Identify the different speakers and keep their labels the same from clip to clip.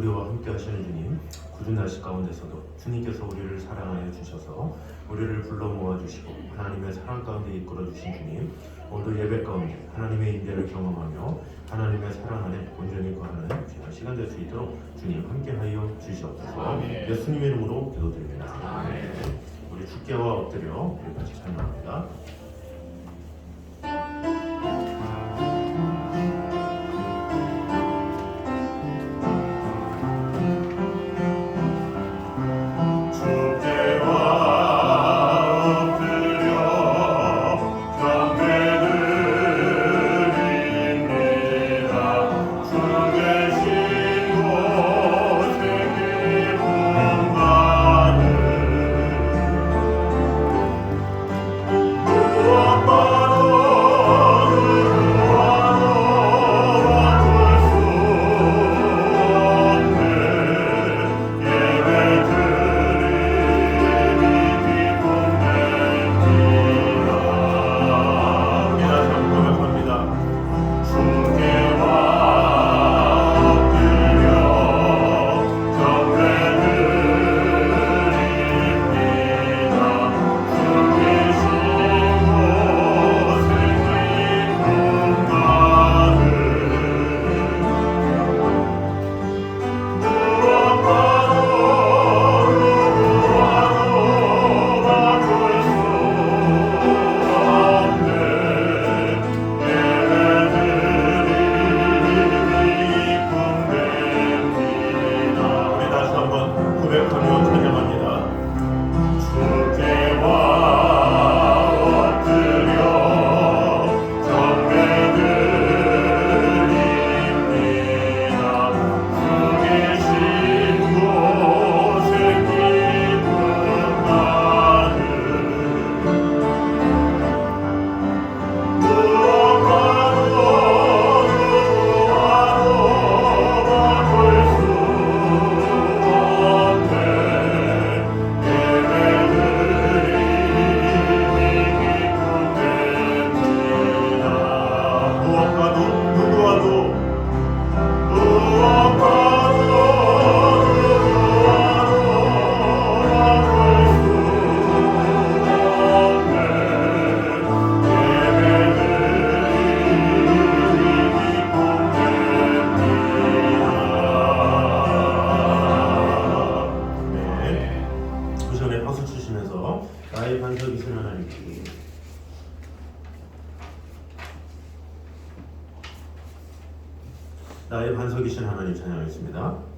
Speaker 1: 우리와 함께 하시는 주님, 굳은 날씨 가운데서도 주님께서 우리를 사랑하여 주셔서 우리를 불러 모아주시고 하나님의 사랑 가운데 이끌어 주신 주님, 오늘도 예배 가운데 하나님의 인대를 경험하며 하나님의 사랑 안에 온전히 거하는 귀한 시간 될 수 있도록 주님 함께하여 주시옵소서. 예수님 이름으로 기도드립니다. 우리 주께와 엎드려 우리 같이 찬양합니다. 나의 반석이신 하나님께 나의 반석이신 하나님 찬양하겠습니다.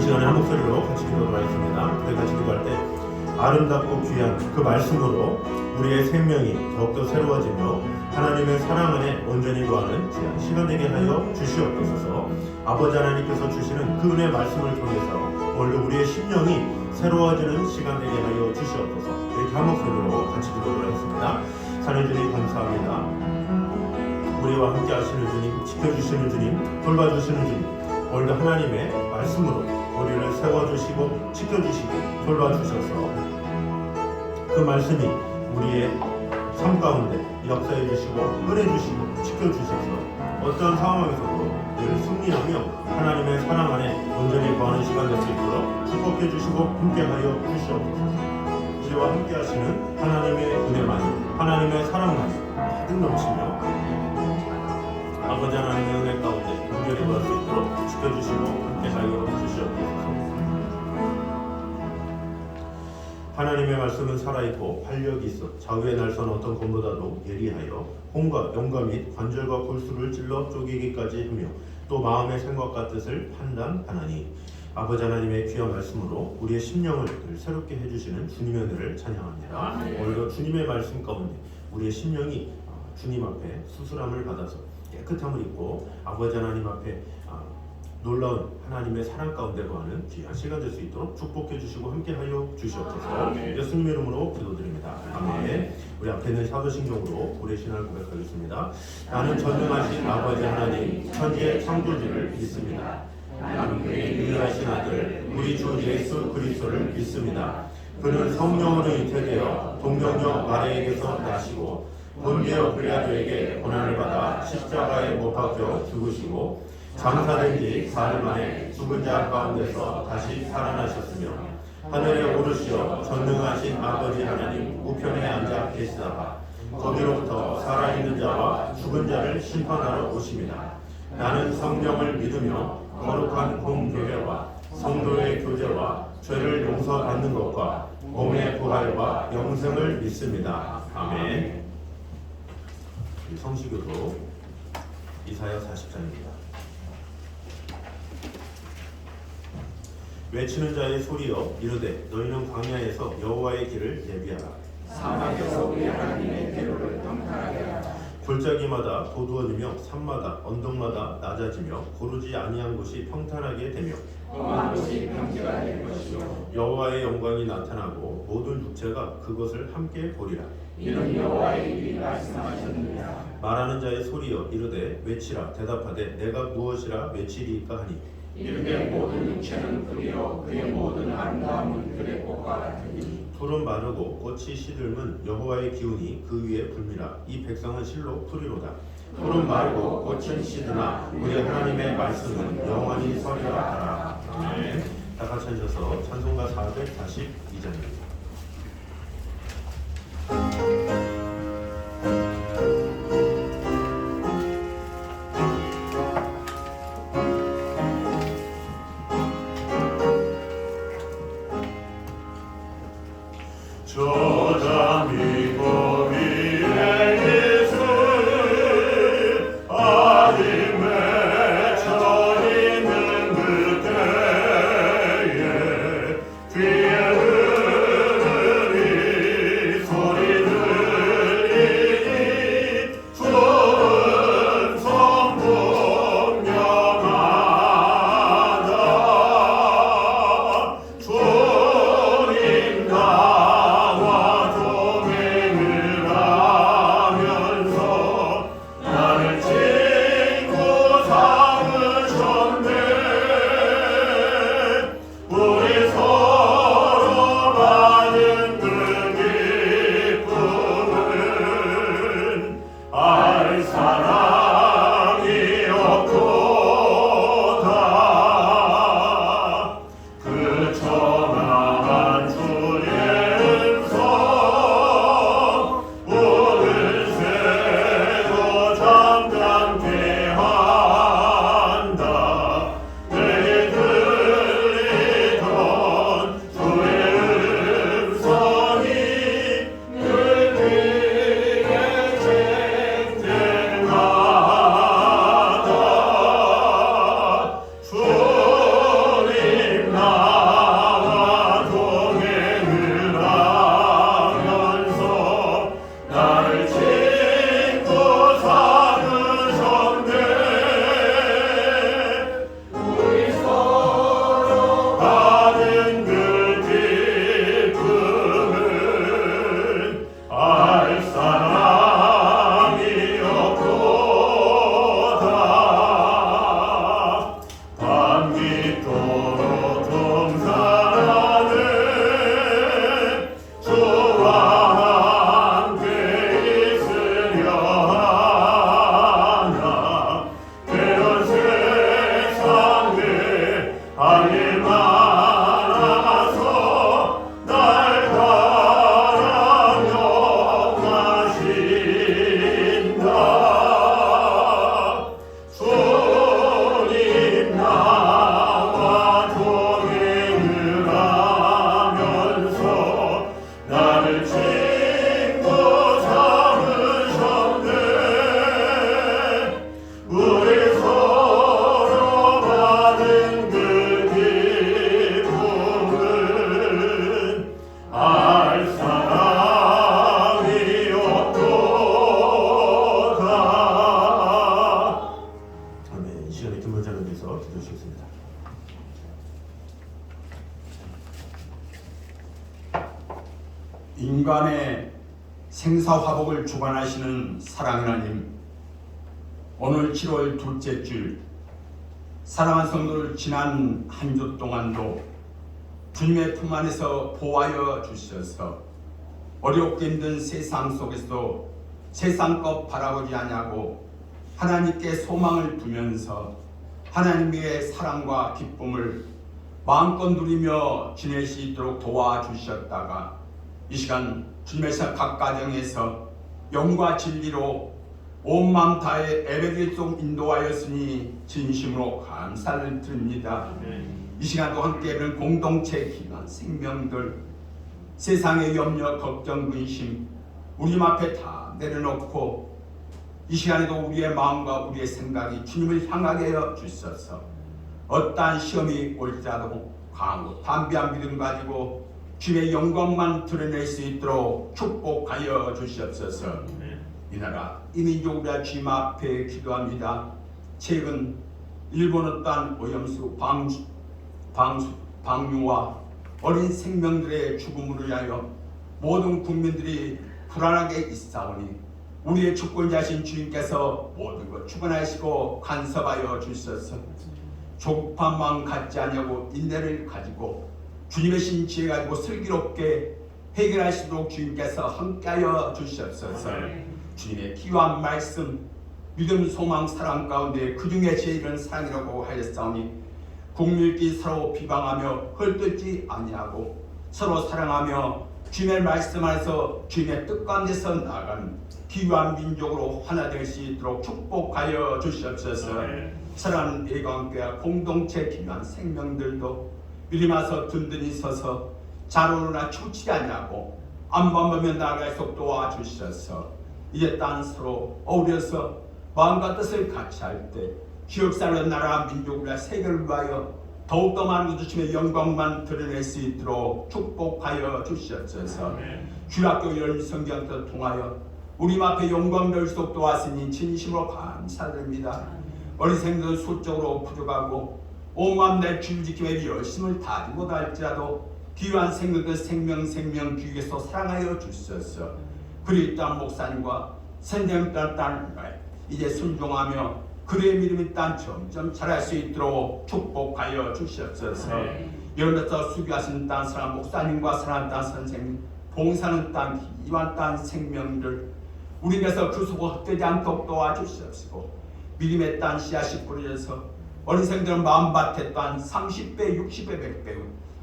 Speaker 1: 시간에 한 목소리로 같이 기도하겠습니다. 우리 같이 기도할 때 아름답고 귀한 그 말씀으로 우리의 생명이 더욱더 새로워지며 하나님의 사랑 안에 온전히 거하는 귀한 시간 되게 하여 주시옵소서. 아버지 하나님께서 주시는 그 은혜 말씀을 통해서 오늘도 우리의 심령이 새로워지는 시간 되게 하여 주시옵소서. 이렇게 한 목소리로 같이 기도하겠습니다. 사랑해 주님 감사합니다. 우리와 함께 하시는 주님, 지켜주시는 주님, 돌봐주시는 주님, 오늘도 하나님의 말씀으로 우리를 세워주시고 지켜주시고 돌봐주셔서 그 말씀이 우리의 삶 가운데 역사해 주시고 은혜 주시고 지켜주셔서 어떤 상황에서도 늘 승리하며 하나님의 사랑 안에 온전히 거하는 시간 될 수 있도록 축복해 주시고 함께하여 주시옵소서. 우리와 함께 하시는 하나님의 은혜만이, 하나님의 사랑만이 가득 넘치며 아버지 하나님의 은혜 가운데 온전히 거할 수 있도록 지켜주시고 함께하여 주시옵소서. 하나님의 말씀은 살아있고 활력이 있어 좌우에 날선 어떤 검보다도 예리하여 혼과 영과 및 관절과 골수를 찔러 쪼개기까지 하며 또 마음의 생각과 뜻을 판단하나니 아버지 하나님의 귀한 말씀으로 우리의 심령을 늘 새롭게 해주시는 주님의 은혜를 찬양합니다. 오늘도 주님의 말씀 가운데 우리의 심령이 주님 앞에 수술함을 받아서 깨끗함을 입고 아버지 하나님 앞에 놀라운 하나님의 사랑 가운데 거하는 귀한 시간 될 수 있도록 축복해 주시고 함께하여 주시옵소서. 예수님의 이름으로 기도드립니다. 아멘. 우리 앞에 있는 사도신경으로 우리의 신앙을 고백하겠습니다. 나는 전능하신 아버지 하나님 천지의 창조주를 믿습니다. 나는 그의 유일하신 아들 우리 주 예수 그리스도를 믿습니다. 그는 성령으로 잉태되어 동정녀 마리아에게서 나시고 본디오 빌라도에게 고난을 받아 십자가에 못 박혀 죽으시고 장사된 지 사흘 만에 죽은 자 가운데서 다시 살아나셨으며 하늘에 오르시어 전능하신 아버지 하나님 우편에 앉아 계시다가 거기로부터 살아있는 자와 죽은 자를 심판하러 오십니다. 나는 성령을 믿으며 거룩한 공교회와 성도의 교제와 죄를 용서받는 것과 몸의 부활과 영생을 믿습니다. 아멘. 성시교도 이사야 40장입니다. 외치는 자의 소리여 이르되 너희는 광야에서 여호와의 길을 예비하라.
Speaker 2: 사막에서 우리 하나님의 기로를 평탄하게 하라.
Speaker 1: 골짜기마다 도두어지며 산마다 언덕마다 낮아지며 고르지 아니한 곳이 평탄하게 되며
Speaker 2: 험한 곳이 평지가 될 것이요
Speaker 1: 여호와의 영광이 나타나고 모든 육체가 그것을 함께 보리라.
Speaker 2: 이는 여호와의 입이 말씀하셨느니라.
Speaker 1: 말하는 자의 소리여 이르되 외치라. 대답하되 내가 무엇이라 외치리까 하니
Speaker 2: 이르되 모든 육체는 그리요 그의 모든 아름다움은 들의 꽃과 같으니
Speaker 1: 풀은 마르고 꽃이 시들면 여호와의 기운이 그 위에 불미라. 이 백성은 실로 풀이로다. 풀은 마르고 꽃은 시드나 우리 하나님의 말씀은 영원히 서리라 하라. 아멘. 다 같이 앉아서 찬송가 442장입니다. 주님 나와
Speaker 3: 인간의 생사화복을 주관하시는 사랑의 하나님, 오늘 7월 둘째 주 사랑하는 성도를 지난 한 주 동안도 주님의 품 안에서 보호하여 주셔서 어렵게 힘든 세상 속에서도 세상 것 바라보지 않냐고 하나님께 소망을 두면서 하나님의 사랑과 기쁨을 마음껏 누리며 지낼 수 있도록 도와주셨다가 이 시간 주님의 각 가정에서 영과 진리로 온 마음 다해 예배를 좀 인도하였으니 진심으로 감사를 드립니다. 이 시간도 함께 있는 공동체 기관 생명들, 세상의 염려, 걱정, 근심 우리 앞에 다 내려놓고 이 시간에도 우리의 마음과 우리의 생각이 주님을 향하게 하여 주셔서 어떠한 시험이 올지라도 강하고 담대한 믿음 가지고 주님의 영광만 드러낼 수 있도록 축복하여 주시옵소서. 이 나라 이 민족을 주님 앞에 기도합니다. 최근 일본의 땅 오염수 방류와 어린 생명들의 죽음으로 인하여 모든 국민들이 불안하게 있사오니 우리의 주권자신 주님께서 모든 것 주관하시고 간섭하여 주셔서 조급한 마음 갖지 않냐고 인내를 가지고 주님의 신 지혜 가지고 슬기롭게 해결하시도록 주님께서 함께하여 주시옵소서. 주님의 귀한 말씀, 믿음, 소망, 사랑 가운데 그 중에 제일은 사랑이라고 하였사오니 국밀기 서로 비방하며 헐뜯지 아니하고 서로 사랑하며 주님의 말씀 안에서 주님의 뜻 가운데서 나아가는 귀한 민족으로 하나 될 수 있도록 축복하여 주시옵소서. 사랑하는 예감교회 공동체 귀한 생명들도 믿음 안에서 든든히 서서 자로나 추치 않냐고 안반보며 나아갈 수 도와주셔서 이제 딴 서로 어우려서 마음과 뜻을 같이 할 때 기억사는 나라 민족과 세계를 위하여 더욱더 많은 주님의 영광만 드러낼 수 있도록 축복하여 주시옵소서. 주학교 열 성경을 통하여 우리 앞에 영광 별수록 도왔으니 진심으로 감사드립니다. 어린생들 수적으로 부족하고 온마음 내 주님 지킴에 열심을 다하지 못할지라도 귀한 생명들 생명 귀에서 사랑하여 주셔서 그리 땅 목사님과 선생님 딸 이제 순종하며 그의 믿음이 땅 점점 자랄 수 있도록 축복하여 주시옵소서. 여러분께서 수교하신 땅 사랑 목사님과 사랑하는 땅 선생님, 봉사하는 땅 기이한 땅 생명들 우리께서 그 속을 헛되지 않도록 도와주시옵시고 믿음의 땅 씨앗이 뿌려져서 어린생들은 마음밭에 땅 30배, 60배, 100배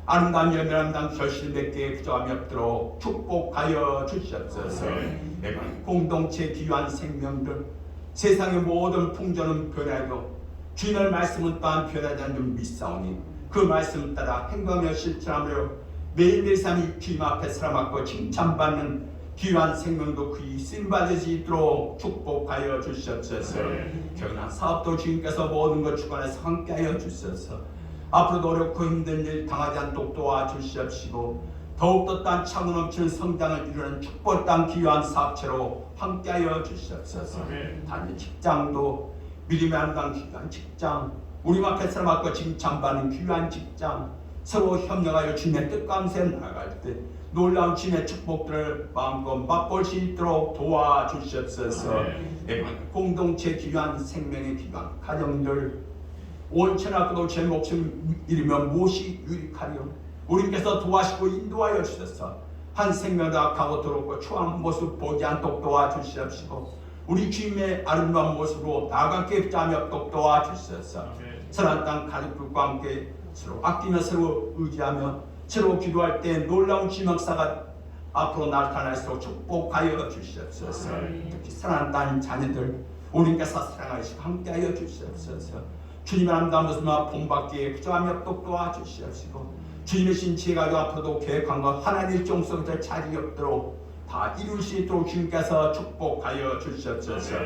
Speaker 3: 아름다운 열매란 땅 결실 맺게 부족함이 없도록 축복하여 주시옵소서. 공동체 귀한 생명들 세상의 모든 풍조는 변해도 주님의 말씀은 또한 변하지 않는 믿사오니 그 말씀 따라 행동하며 실천하며 매일매일 삶이 주님 앞에 사랑받고 칭찬받는 귀한 생명도 그이 쓰임받을 수 있도록 축복하여 주시옵소서. 경영한 사업도 주님께서 모든 것 주관해서 함께하여 주셔서 앞으로도 어렵고 힘든 일 당하지 않도록 도와주시옵시고 더욱더 땅 차고 넘치는 성장을 이루는 축복 땅 귀한 사업체로 함께하여 주시옵소서. 단위 직장도 믿음의 한강 귀한 직장 우리 앞에 사람과 칭찬받는 귀한 직장 서로 협력하여 주님의 뜻 가운데 나아갈 때 놀라운 주님의 축복들을 마음껏 맛볼 수 있도록 도와주시옵소서. 공동체 귀한 생명의 귀한 가정들 온천하고도 제 목숨 잃으면 무엇이 유익하리요. 우리께서 도와시고 인도하여 주셔서 한 생명도 악하고 더럽고 추한 모습 보지 않도록 도와주시옵시고 우리 주님의 아름다운 모습으로 나아가게 짬이 없도록 도와주셔서 선한 땅 가족들과 함께 서로 아끼며 서로 의지하며 서로 기도할 때 놀라운 지명사가 앞으로 나타날수록 축복하여 주시옵소서. 특히 사랑하는 딸 자녀들 우리께서 사랑하시고 함께하여 주시옵소서. 주님의 아름다운 모습만 본받기에 부족함이 없도록 도와주시옵시고 주님의 신치가 앞으로도 계획한 것 하나님의 종속을 차질이 없도록 다 이룰 수 있도록 주님께서 축복하여 주시옵소서.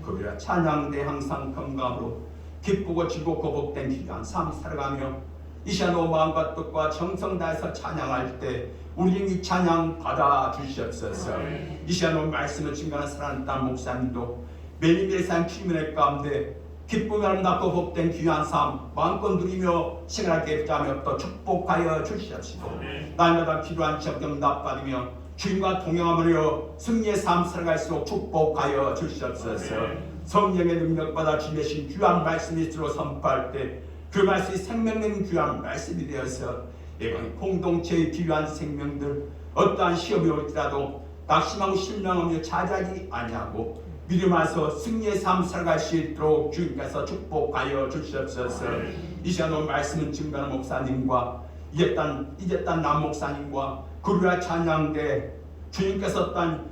Speaker 3: 그리라 찬양대 항상 건강으로 기쁘고 즐겁고 복된 귀한 삶 살아가며 이 시간 마음과 뜻과 정성 다해서 찬양할 때 우리 이 찬양 받아 주시옵소서. 이 시간 말씀을 증거하는 사랑하는 딸 목사님도 매일매일 삶 주님의 가운데 기쁨이 아름답고 복된 귀한 삶 마음껏 누리며 생활하게 짬이 없도록 축복하여 주시옵시고 날마다 필요한 적금 납받으며 주님과 동행함으로 승리의 삶 살아갈 수 있도록 축복하여 주시옵소서. 성령의 능력받아 주님의 신 귀한 말씀이 주로 선포할 때 그 말씀이 생명력 귀한 말씀이 되어서 이번 공동체의 귀한 생명들 어떠한 시험이 올지라도 낙심하고 실망하며 자자하지 아니하고 믿음하서 승리의 삶 살아갈 수 있도록 주님께서 축복하여 주시옵소서. 이 시간 오늘 말씀은 증가하는 목사님과 이제딴 남 목사님과 그루야 찬양대 주님께서 어떤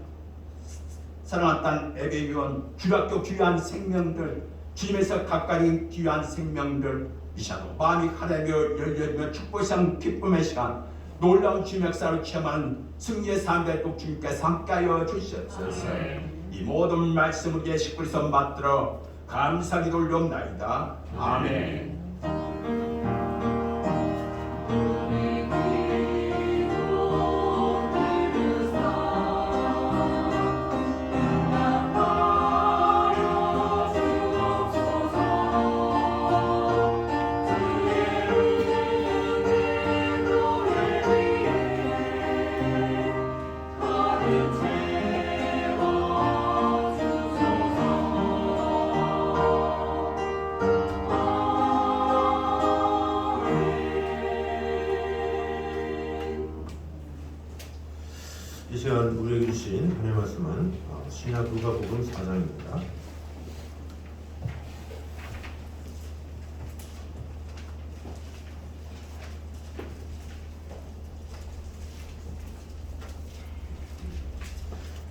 Speaker 3: 사랑했던 예배위원 주학교 귀한 생명들 주님에서 가까이 귀한 생명들 이 시간 마음이 하나며 열려며 축복의 시간 기쁨의 시간 놀라운 주님의 역사를 체험하는 승리의 삶을 꼭 주님께서 함께하여 주시옵소서. 이 모든 말씀을 예식불에서 받들어 감사기도 올려옵나이다. 아멘.
Speaker 1: 이 시간 우리에게 주신 하나님의 말씀은 신약 누가복음 4장입니다.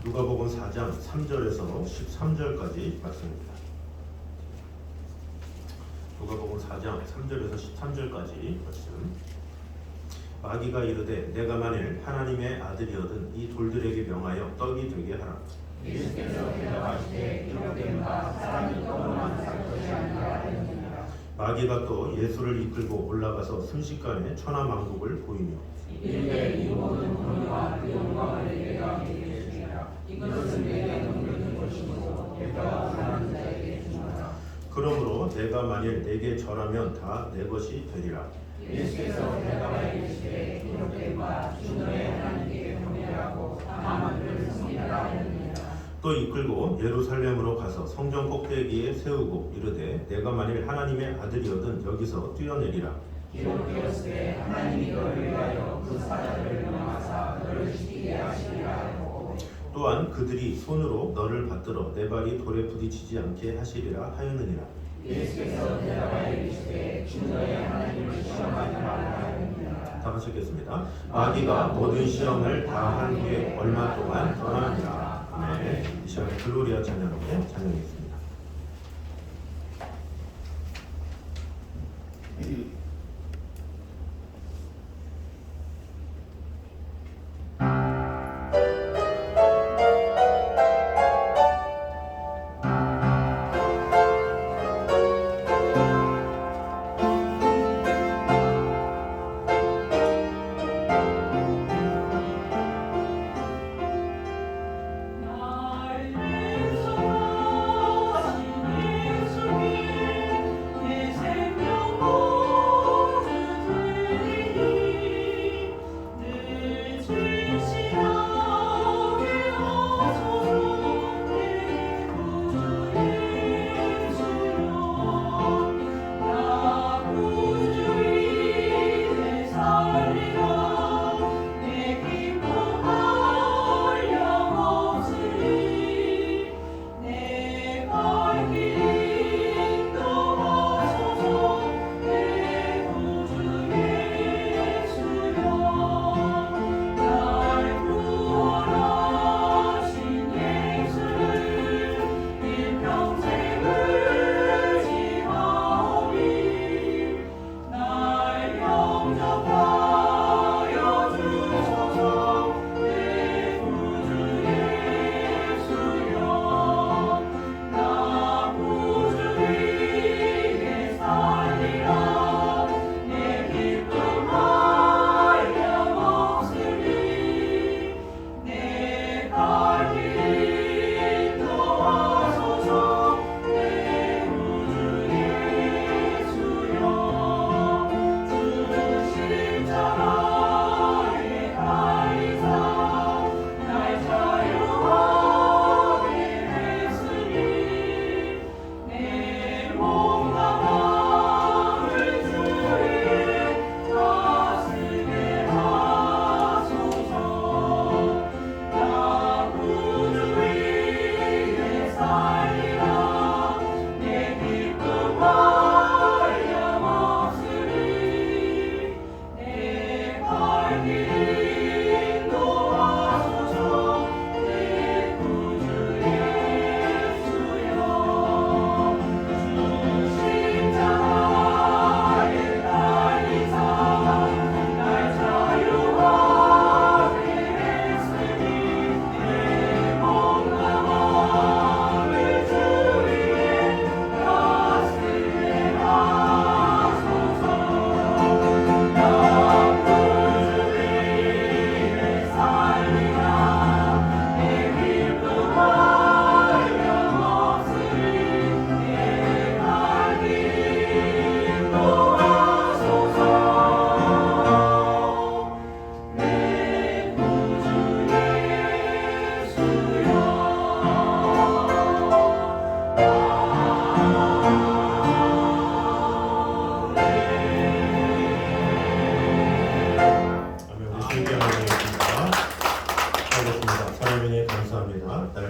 Speaker 1: 누가복음 4장 3절에서 13절까지 말씀입니다. 누가복음 4장 3절에서 13절까지 말씀. 마귀가 이르되 내가 만일 하나님의 아들이거든 이 돌들에게 명하여 떡이 되게 하라.
Speaker 2: 예수께서 대답하시되 기록된 바 사람이 떡으로만 살 것이 아니라 하느니라.
Speaker 1: 마귀가 또 예수를 이끌고 올라가서 순식간에 천하만국을 보이며
Speaker 2: 이르되 이 모든 권위와 그 영광을 내가 내게 주리라. 이것은 내가 넘기는 것이고 내가 원하는 자에게 주노라.
Speaker 1: 그러므로 내가 만일 내게 절하면 다 내 것이 되리라.
Speaker 2: 예수께서 대답하여 이르시되 기록된 바 주 너의 하나님께 경배하고 만물을 섬기라 하느니라.
Speaker 1: 또 이끌고 예루살렘으로 가서 성전 꼭대기에 세우고 이르되 내가 만일 하나님의 아들이거든 여기서 뛰어내리라.
Speaker 2: 기록되었으되 하나님이 너를 위하여 그 사자들을 명하사 너를 지키게 하시리라 하고
Speaker 1: 또한 그들이 손으로 너를 받들어 내 발이 돌에 부딪히지 않게 하시리라 하였느니라.
Speaker 2: 예수께서 대답하여 이르시되 주 너의 하나님을 시험하지 말라 하느니라.
Speaker 1: 다 같이 읽겠습니다. 마귀가 모든 시험을 다 한 후에 얼마 동안 떠나니라. 아멘. 이 시간에 글로리아 찬양으로 찬양했습니다.
Speaker 4: 날 위해서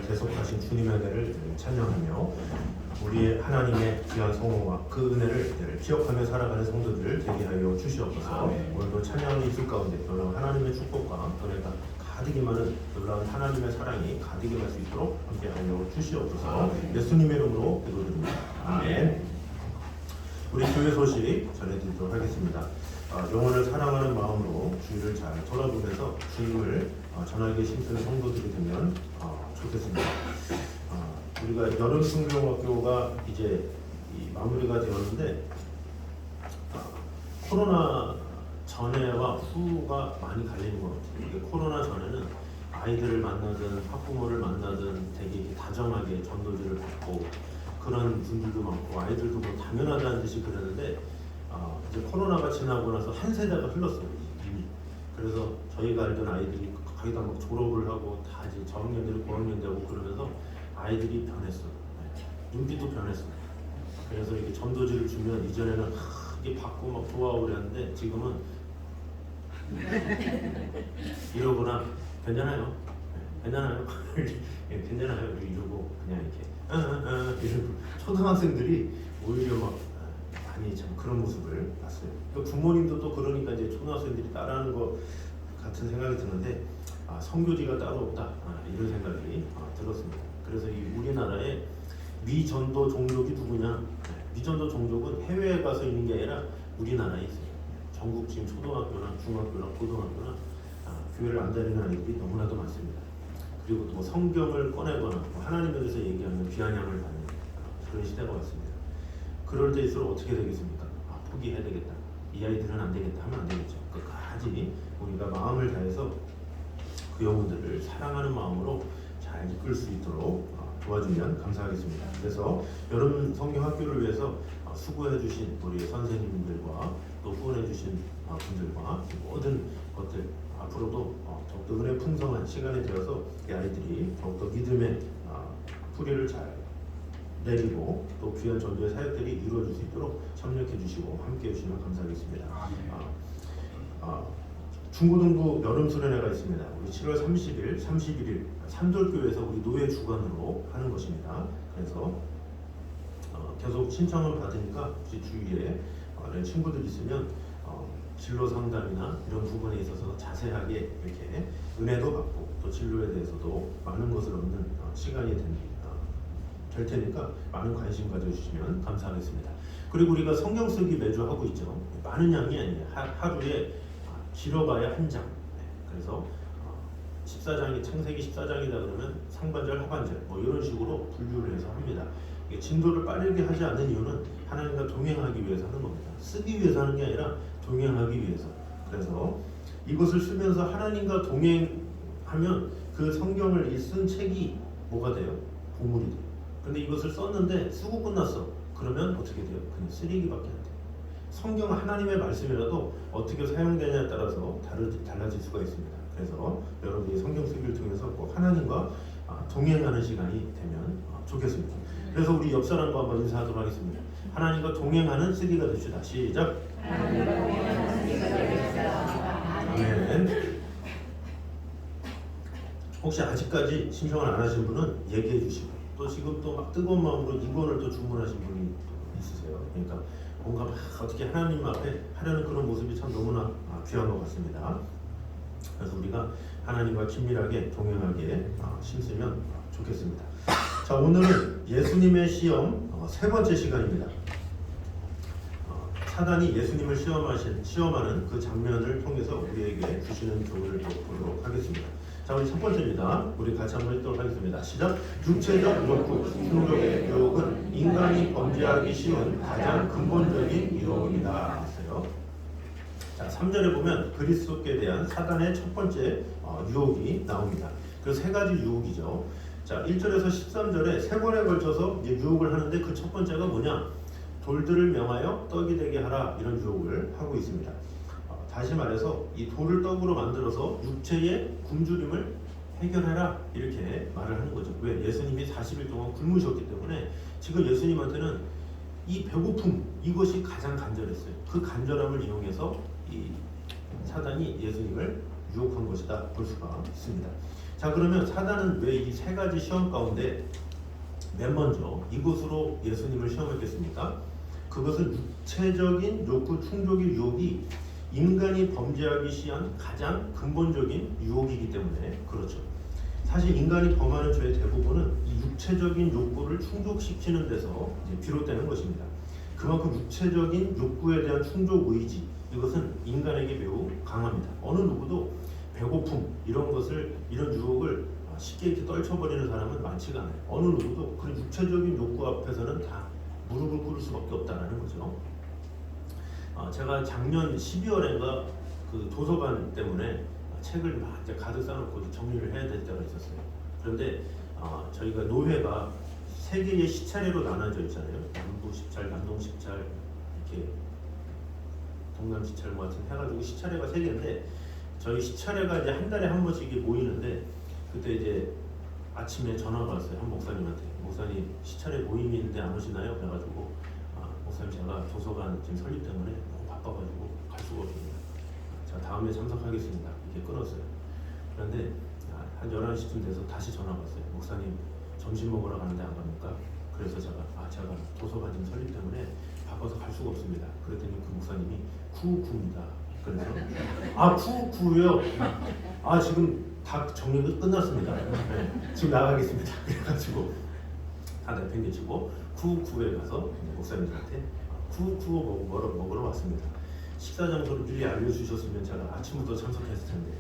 Speaker 1: 계속하신 주님의 은혜를 찬양하며 우리의 하나님의 귀한 성호와 그 은혜를 기억하며 살아가는 성도들을 되게 하여 주시옵소서. 오늘도 찬양이 있을 가운데 놀라운 하나님의 축복과 은혜가 가득히 많은 놀라운 하나님의 사랑이 가득히 갈 수 있도록 함께하여 주시옵소서. 예수님의 이름으로 기도드립니다. 아멘. 우리 교회 소식 전해드리도록 하겠습니다. 영혼을 사랑하는 마음으로 주의를 잘 돌아보면서 주님을 전하게 힘쓰는 성도들이 되면 좋겠습니다. 우리가 여름 순교학교가 이제 마무리가 되었는데 코로나 전에와 후가 많이 갈리는 것 같아요. 이게 코로나 전에는 아이들을 만나든 학부모를 만나든 되게 다정하게 전도지를 받고 그런 분들도 많고 아이들도 뭐 당연하다는 듯이 그러는데 이제 코로나가 지나고 나서 한 세대가 흘렀어요 이미. 그래서 저희가 알던 아이들이 거의 다 막 졸업을 하고 다 이제 저학년들이 고학년 되고 그러면서 아이들이 변했어. 눈빛도 변했어. 그래서 이렇게 전도지를 주면 이전에는 이게 받고 막 좋아하고 그랬는데 지금은 이러거나 괜찮아요. 괜찮아요. 괜찮아요. 이러고 그냥 이렇게 이러고 초등학생들이 오히려 막 많이 참 그런 모습을 봤어요. 부모님도 또 그러니까 이제 초등학생들이 따라하는 것 같은 생각이 드는데 선교지가 따로 없다 이런 생각이 들었습니다. 그래서 이 우리나라에 미전도 종족이 누구냐? 미전도 종족은 해외에 가서 있는 게 아니라 우리나라에 있어요. 전국 지금 초등학교나 중학교나 고등학교나 교회를 안 다니는 아이들이 너무나도 많습니다. 그리고 또 성경을 꺼내거나 하나님에 대해서 얘기하면 비아냥을 받는 그런 시대가 왔습니다. 그럴 때일수록 어떻게 되겠습니까? 포기해야 되겠다. 이 아이들은 안 되겠다 하면 안 되겠죠. 끝까지 우리가 마음을 다해서 그 영혼들을 사랑하는 마음으로 잘 이끌 수 있도록 도와주면 감사하겠습니다. 그래서 여름 성경학교를 위해서 수고해주신 우리 선생님들과 또 후원해주신 분들과 모든 것들 앞으로도 더욱더 은혜 풍성한 시간이 되어서 이 아이들이 더욱더 믿음의 뿌리를 잘 내리고 또 귀한 전도의 사역들이 이루어질 수 있도록 협력해 주시고 함께 해주시면 감사하겠습니다. 중고등부 여름 수련회가 있습니다. 우리 7월 30일, 31일 산돌교회에서 우리 노예 주관으로 하는 것입니다. 그래서 계속 신청을 받으니까 혹시 주위에 친구들 있으면 진로 상담이나 이런 부분에 있어서 자세하게 이렇게 은혜도 받고 또 진로에 대해서도 많은 것을 얻는 시간이 될 테니까 많은 관심 가져주시면 감사하겠습니다. 그리고 우리가 성경 쓰기 매주 하고 있죠. 많은 양이 아니에요. 하루에 길어봐야 한 장. 그래서 14장이 창세기 14장이다 그러면 상반절 하반절 뭐 이런 식으로 분류를 해서 합니다. 진도를 빠르게 하지 않는 이유는 하나님과 동행하기 위해서 하는 겁니다. 쓰기 위해서 하는 게 아니라 동행하기 위해서. 그래서 이것을 쓰면서 하나님과 동행하면 그 성경을 쓴 책이 뭐가 돼요? 보물이 돼요. 근데 이것을 썼는데 쓰고 끝났어. 그러면 어떻게 돼요? 그냥 쓰레기밖에 안 돼요. 성경은 하나님의 말씀이라도 어떻게 사용되냐에 따라서 달라질 수가 있습니다. 그래서 여러분이 성경 쓰기를 통해서 꼭 하나님과 동행하는 시간이 되면 좋겠습니다. 그래서 우리 옆 사람과 한번 인사하도록 하겠습니다. 하나님과 동행하는 쓰기가 됩시다. 시작. 아멘. 혹시 아직까지 신청을 안 하신 분은 얘기해 주시고 또 지금 또 막 뜨거운 마음으로 이권을 또 주문하신 분이 있으세요. 그러니까 뭔가 막 어떻게 하나님 앞에 하려는 그런 모습이 참 너무나 귀한 것 같습니다. 그래서 우리가 하나님과 긴밀하게 동행하게 심으면 좋겠습니다. 자, 오늘은 예수님의 시험 세 번째 시간입니다. 사단이 예수님을 시험하는 그 장면을 통해서 우리에게 주시는 교훈을 보도록 하겠습니다. 자, 우리 첫 번째입니다. 우리 같이 한번 읽도록 하겠습니다. 시작. 육체적 욕구, 충족의 유혹은 인간이 범죄하기 쉬운 가장 근본적인 유혹이다. 했어요. 자, 3절에 보면 그리스도께 대한 사단의 첫 번째 유혹이 나옵니다. 그 세 가지 유혹이죠. 자, 1절에서 13절에 세 번에 걸쳐서 이제 유혹을 하는데 그 첫 번째가 뭐냐? 돌들을 명하여 떡이 되게 하라, 이런 유혹을 하고 있습니다. 다시 말해서 이 돌을 떡으로 만들어서 육체의 굶주림을 해결해라, 이렇게 말을 하는 거죠. 왜? 예수님이 40일 동안 굶으셨기 때문에 지금 예수님한테는 이 배고픔, 이것이 가장 간절했어요. 그 간절함을 이용해서 이 사단이 예수님을 유혹한 것이다 볼 수가 있습니다. 자, 그러면 사단은 왜 이 세 가지 시험 가운데 맨 먼저 이것으로 예수님을 시험했겠습니까? 그것은 육체적인 욕구 충족의 유혹이 인간이 범죄하기 시한 가장 근본적인 유혹이기 때문에 그렇죠. 사실 인간이 범하는 죄의 대부분은 이 육체적인 욕구를 충족시키는 데서 비롯되는 것입니다. 그만큼 육체적인 욕구에 대한 충족 의지, 이것은 인간에게 매우 강합니다. 어느 누구도 배고픔 이런 유혹을 쉽게 이렇게 떨쳐버리는 사람은 많지가 않아요. 어느 누구도 그런 육체적인 욕구 앞에서는 다 무릎을 꿇을 수밖에 없다는 거죠. 제가 작년 12월인가 그 도서관 때문에 책을 막 이제 가득 쌓아놓고 정리를 해야 될 때가 있었어요. 그런데 저희가 노회가 세 개의 시차례로 나눠져 있잖아요. 남부 시찰, 남동 시찰, 이렇게 동남 시찰 뭐 같은 해가지고 시차례가 세 개인데 저희 시차례가 이제 한 달에 한 번씩 모이는데 그때 이제 아침에 전화가 왔어요. 한 목사님한테. 목사님 시차례 모임이 있는데 안 오시나요? 그래가지고 목사님 제가 도서관 지금 설립 때문에 너무 바빠가지고 갈 수가 없습니다. 제가 다음에 참석하겠습니다. 이렇게 끊었어요. 그런데 한 11시쯤 돼서 다시 전화가 왔어요. 목사님 점심 먹으러 가는데 안 갑니까? 그래서 제가 도서관 지금 설립 때문에 바빠서 갈 수가 없습니다. 그랬더니 그 목사님이 쿠쿠입니다. 그래서 쿠쿠요? 지금 다 정리가 끝났습니다. 네, 지금 나가겠습니다. 그래가지고 다 내팽개치고 쿠쿠에 가서 목사님들한테 쿠쿠 먹으러 왔습니다. 식사 장소를 미리 알려주셨으면 제가 아침부터 참석했을 텐데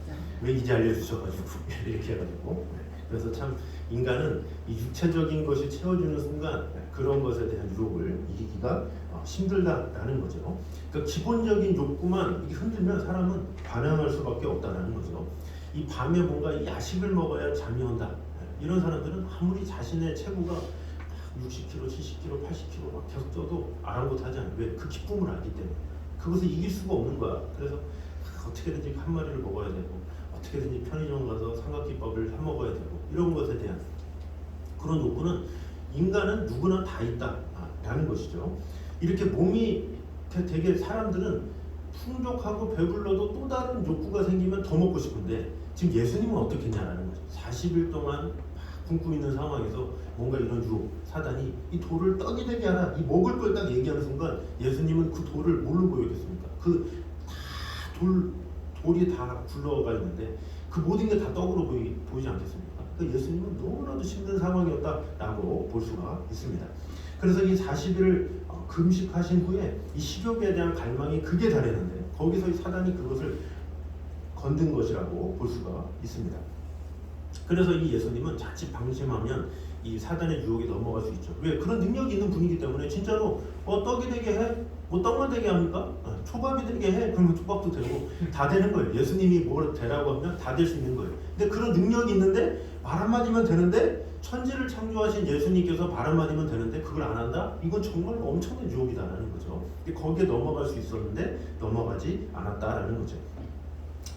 Speaker 1: 왜 이제 알려주셔가지고 이렇게 해가지고 그래서 참 인간은 이 육체적인 것이 채워주는 순간 그런 것에 대한 유혹을 이기기가 힘들다라는 거죠. 그러니까 기본적인 욕구만 이게 흔들면 사람은 반항할 수밖에 없다라는 거죠. 이 밤에 뭔가 야식을 먹어야 잠이 온다. 이런 사람들은 아무리 자신의 체구가 60kg, 70kg, 80kg 막 계속 쪄도 아랑곳하지 않아요. 왜? 그 기쁨을 알기 때문에. 그것을 이길 수가 없는 거야. 그래서 어떻게든지 한 마리를 먹어야 되고 어떻게든지 편의점 가서 삼각김밥을 사 먹어야 되고 이런 것에 대한 그런 욕구는 인간은 누구나 다 있다라는 것이죠. 이렇게 몸이 되게 사람들은 풍족하고 배불러도 또 다른 욕구가 생기면 더 먹고 싶은데 지금 예수님은 어떻게 했냐라는 거죠. 40일 동안 굶고 있는 상황에서 뭔가 이런 유혹, 사단이 이 돌을 떡이 되게 하라, 이 먹을 걸 딱 얘기하는 순간 예수님은 그 돌을 뭘로 보였겠습니까? 그 다 돌이 다 굴러가 있는데 그 모든 게 다 떡으로 보이지 않겠습니까? 그 예수님은 너무나도 힘든 상황이었다라고 볼 수가 있습니다. 그래서 이 40일을 금식하신 후에 이 식욕에 대한 갈망이 극에 달했는데 거기서 이 사단이 그것을 건든 것이라고 볼 수가 있습니다. 그래서 이 예수님은 자칫 방심하면 이 사단의 유혹에 넘어갈 수 있죠. 왜? 그런 능력이 있는 분이기 때문에 진짜로 떡이 되게 해? 뭐 떡만 되게 합니까? 초밥이 되게 해? 그러면 초밥도 되고 다 되는 거예요. 예수님이 뭘 되라고 하면 다 될 수 있는 거예요. 근데 그런 능력이 있는데 말 한마디면 되는데 천지를 창조하신 예수님께서 말 한마디면 되는데 그걸 안 한다? 이건 정말 엄청난 유혹이다라는 거죠. 거기에 넘어갈 수 있었는데 넘어가지 않았다라는 거죠.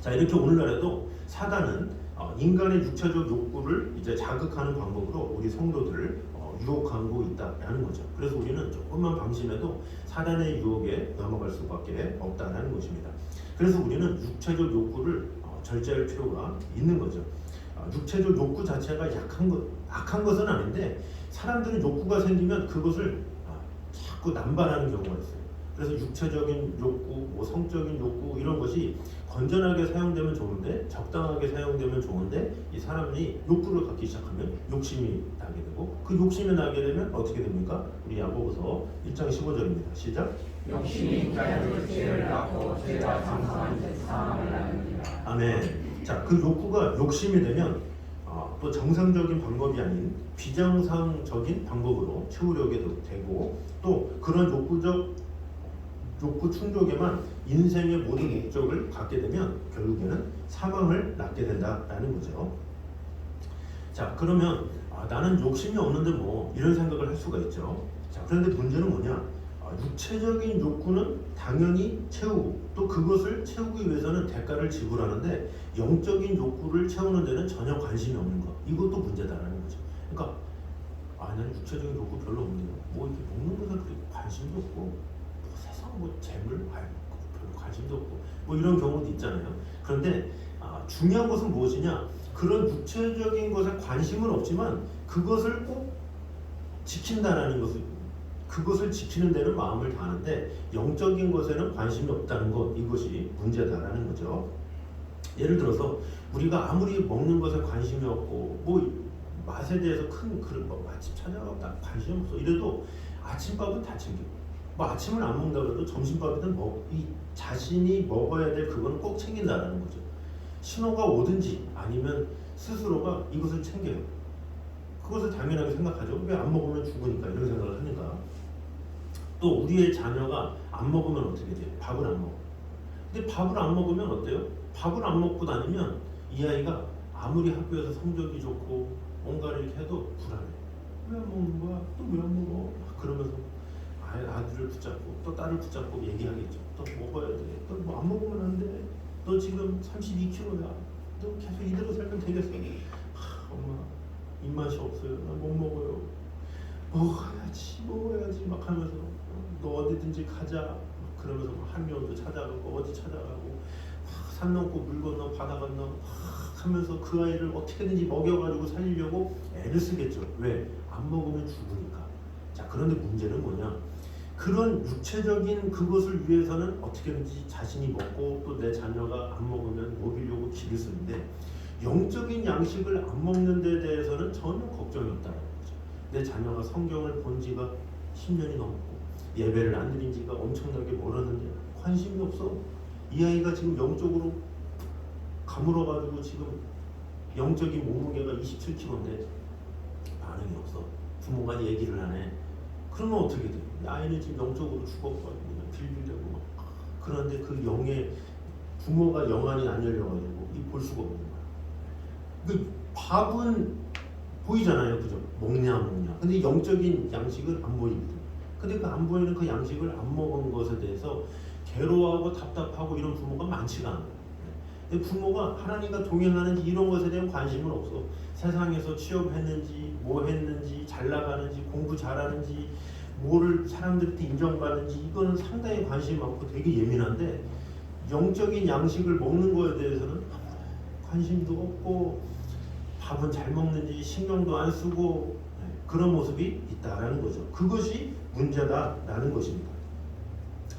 Speaker 1: 자, 이렇게 오늘날에도 사단은 인간의 육체적 욕구를 이제 자극하는 방법으로 우리 성도들을 유혹하고 있다라는 거죠. 그래서 우리는 조금만 방심해도 사단의 유혹에 넘어갈 수밖에 없다라는 것입니다. 그래서 우리는 육체적 욕구를 절제할 필요가 있는 거죠. 육체적 욕구 자체가 악한 것은 아닌데 사람들은 욕구가 생기면 그것을 자꾸 남발하는 경우가 있어요. 그래서 육체적인 욕구, 뭐 성적인 욕구 이런 것이 건전하게 사용되면 좋은데 적당하게 사용되면 좋은데 이 사람이 욕구를 갖기 시작하면 욕심이 나게 되고 그 욕심이 나게 되면 어떻게 됩니까? 우리 야고보서 1장 15절입니다. 시작.
Speaker 2: 욕심이 자유를 죄를 낳고 죄가 장성한 즉 사망을 낳느니라.
Speaker 1: 아멘. 자, 그 욕구가 욕심이 되면 또 정상적인 방법이 아닌 비정상적인 방법으로 채우려게 되고 또 그런 욕구 충족에만 인생의 모든 목적을 갖게 되면 결국에는 사망을 낳게 된다라는 거죠. 자, 그러면 나는 욕심이 없는데 뭐 이런 생각을 할 수가 있죠. 자, 그런데 문제는 뭐냐? 육체적인 욕구는 당연히 채우고 또 그것을 채우기 위해서는 대가를 지불하는데 영적인 욕구를 채우는 데는 전혀 관심이 없는 것, 이것도 문제다라는 거죠. 그러니까 나는 육체적인 욕구 별로 없는데요. 뭐 이렇게 먹는 것에 그렇게 관심도 없고 뭐 세상 뭐 재물 별로 관심도 없고 뭐 이런 경우도 있잖아요. 그런데 중요한 것은 무엇이냐? 그런 육체적인 것에 관심은 없지만 그것을 꼭 지킨다라는 것을, 그것을 지키는 데는 마음을 다하는데 영적인 것에는 관심이 없다는 것, 이것이 문제다라는 거죠. 예를 들어서 우리가 아무리 먹는 것에 관심이 없고 뭐 맛에 대해서 큰 그런 뭐 맛집 찾아가고 나 관심 없어 이래도 아침밥은 다 챙겨. 뭐 아침을 안 먹는다 그래도 점심밥이든 이 자신이 먹어야 될 그거는 꼭 챙긴다라는 거죠. 신호가 오든지 아니면 스스로가 이것을 챙겨요. 그것을 당연하게 생각하죠. 왜 안 먹으면 죽으니까 이런 생각을 하니까. 또 우리의 자녀가 안 먹으면 어떻게 돼요? 밥을 안 먹어. 근데 밥을 안 먹으면 어때요? 밥을 안 먹고 다니면 이 아이가 아무리 학교에서 성적이 좋고 뭔가를 이렇게 해도 불안해. 왜 안 먹는 거야? 또 왜 안 먹어? 그러면서 아들을 붙잡고 또 딸을 붙잡고 얘기하겠죠. 또 먹어야 돼. 또 뭐 안 먹으면 안 돼. 너 지금 32kg야. 너 계속 이대로 살면 되겠어. 엄마 입맛이 없어요. 나 못 먹어요. 먹어야지 막 하면서 너 어디든지 가자. 그러면서 한명도 찾아가고 어디 찾아가고 산 넘고 물 건너 바다 건너 하면서 그 아이를 어떻게든지 먹여가지고 살리려고 애를 쓰겠죠. 왜? 안 먹으면 죽으니까. 자, 그런데 문제는 뭐냐? 그런 육체적인 그것을 위해서는 어떻게든지 자신이 먹고 또 내 자녀가 안 먹으면 먹이려고 기를 쓰는데 영적인 양식을 안 먹는 데 대해서는 전혀 걱정이 없다는 거죠. 내 자녀가 성경을 본 지가 10년이 넘었고 예배를 안 드린 지가 엄청나게 멀었는데 관심이 없어. 이 아이가 지금 영적으로 가물어가지고 지금 영적인 몸무게가 27kg인데 반응이 없어. 부모가 얘기를 하네. 그러면 어떻게 돼? 아이는 지금 영적으로 죽어가지고 그냥 빌빌대고 막. 그런데 그 영의 부모가 영안이 안 열려가지고 볼 수가 없는 거야. 그 밥은 보이잖아요, 그죠? 먹냐 안 먹냐. 근데 영적인 양식은 안 보이거든. 근데 그 안 보이는 그 양식을 안 먹은 것에 대해서 괴로워하고 답답하고 이런 부모가 많지가 않아요. 근데 부모가 하나님과 동행하는지 이런 것에 대한 관심은 없어. 세상에서 취업했는지 뭐 했는지 잘 나가는지 공부 잘하는지 뭐를 사람들한테 인정받는지 이거는 상당히 관심이 많고 되게 예민한데 영적인 양식을 먹는 거에 대해서는 관심도 없고 밥은 잘 먹는지 신경도 안 쓰고 그런 모습이 있다라는 거죠. 그것이 문제다라는 것입니다.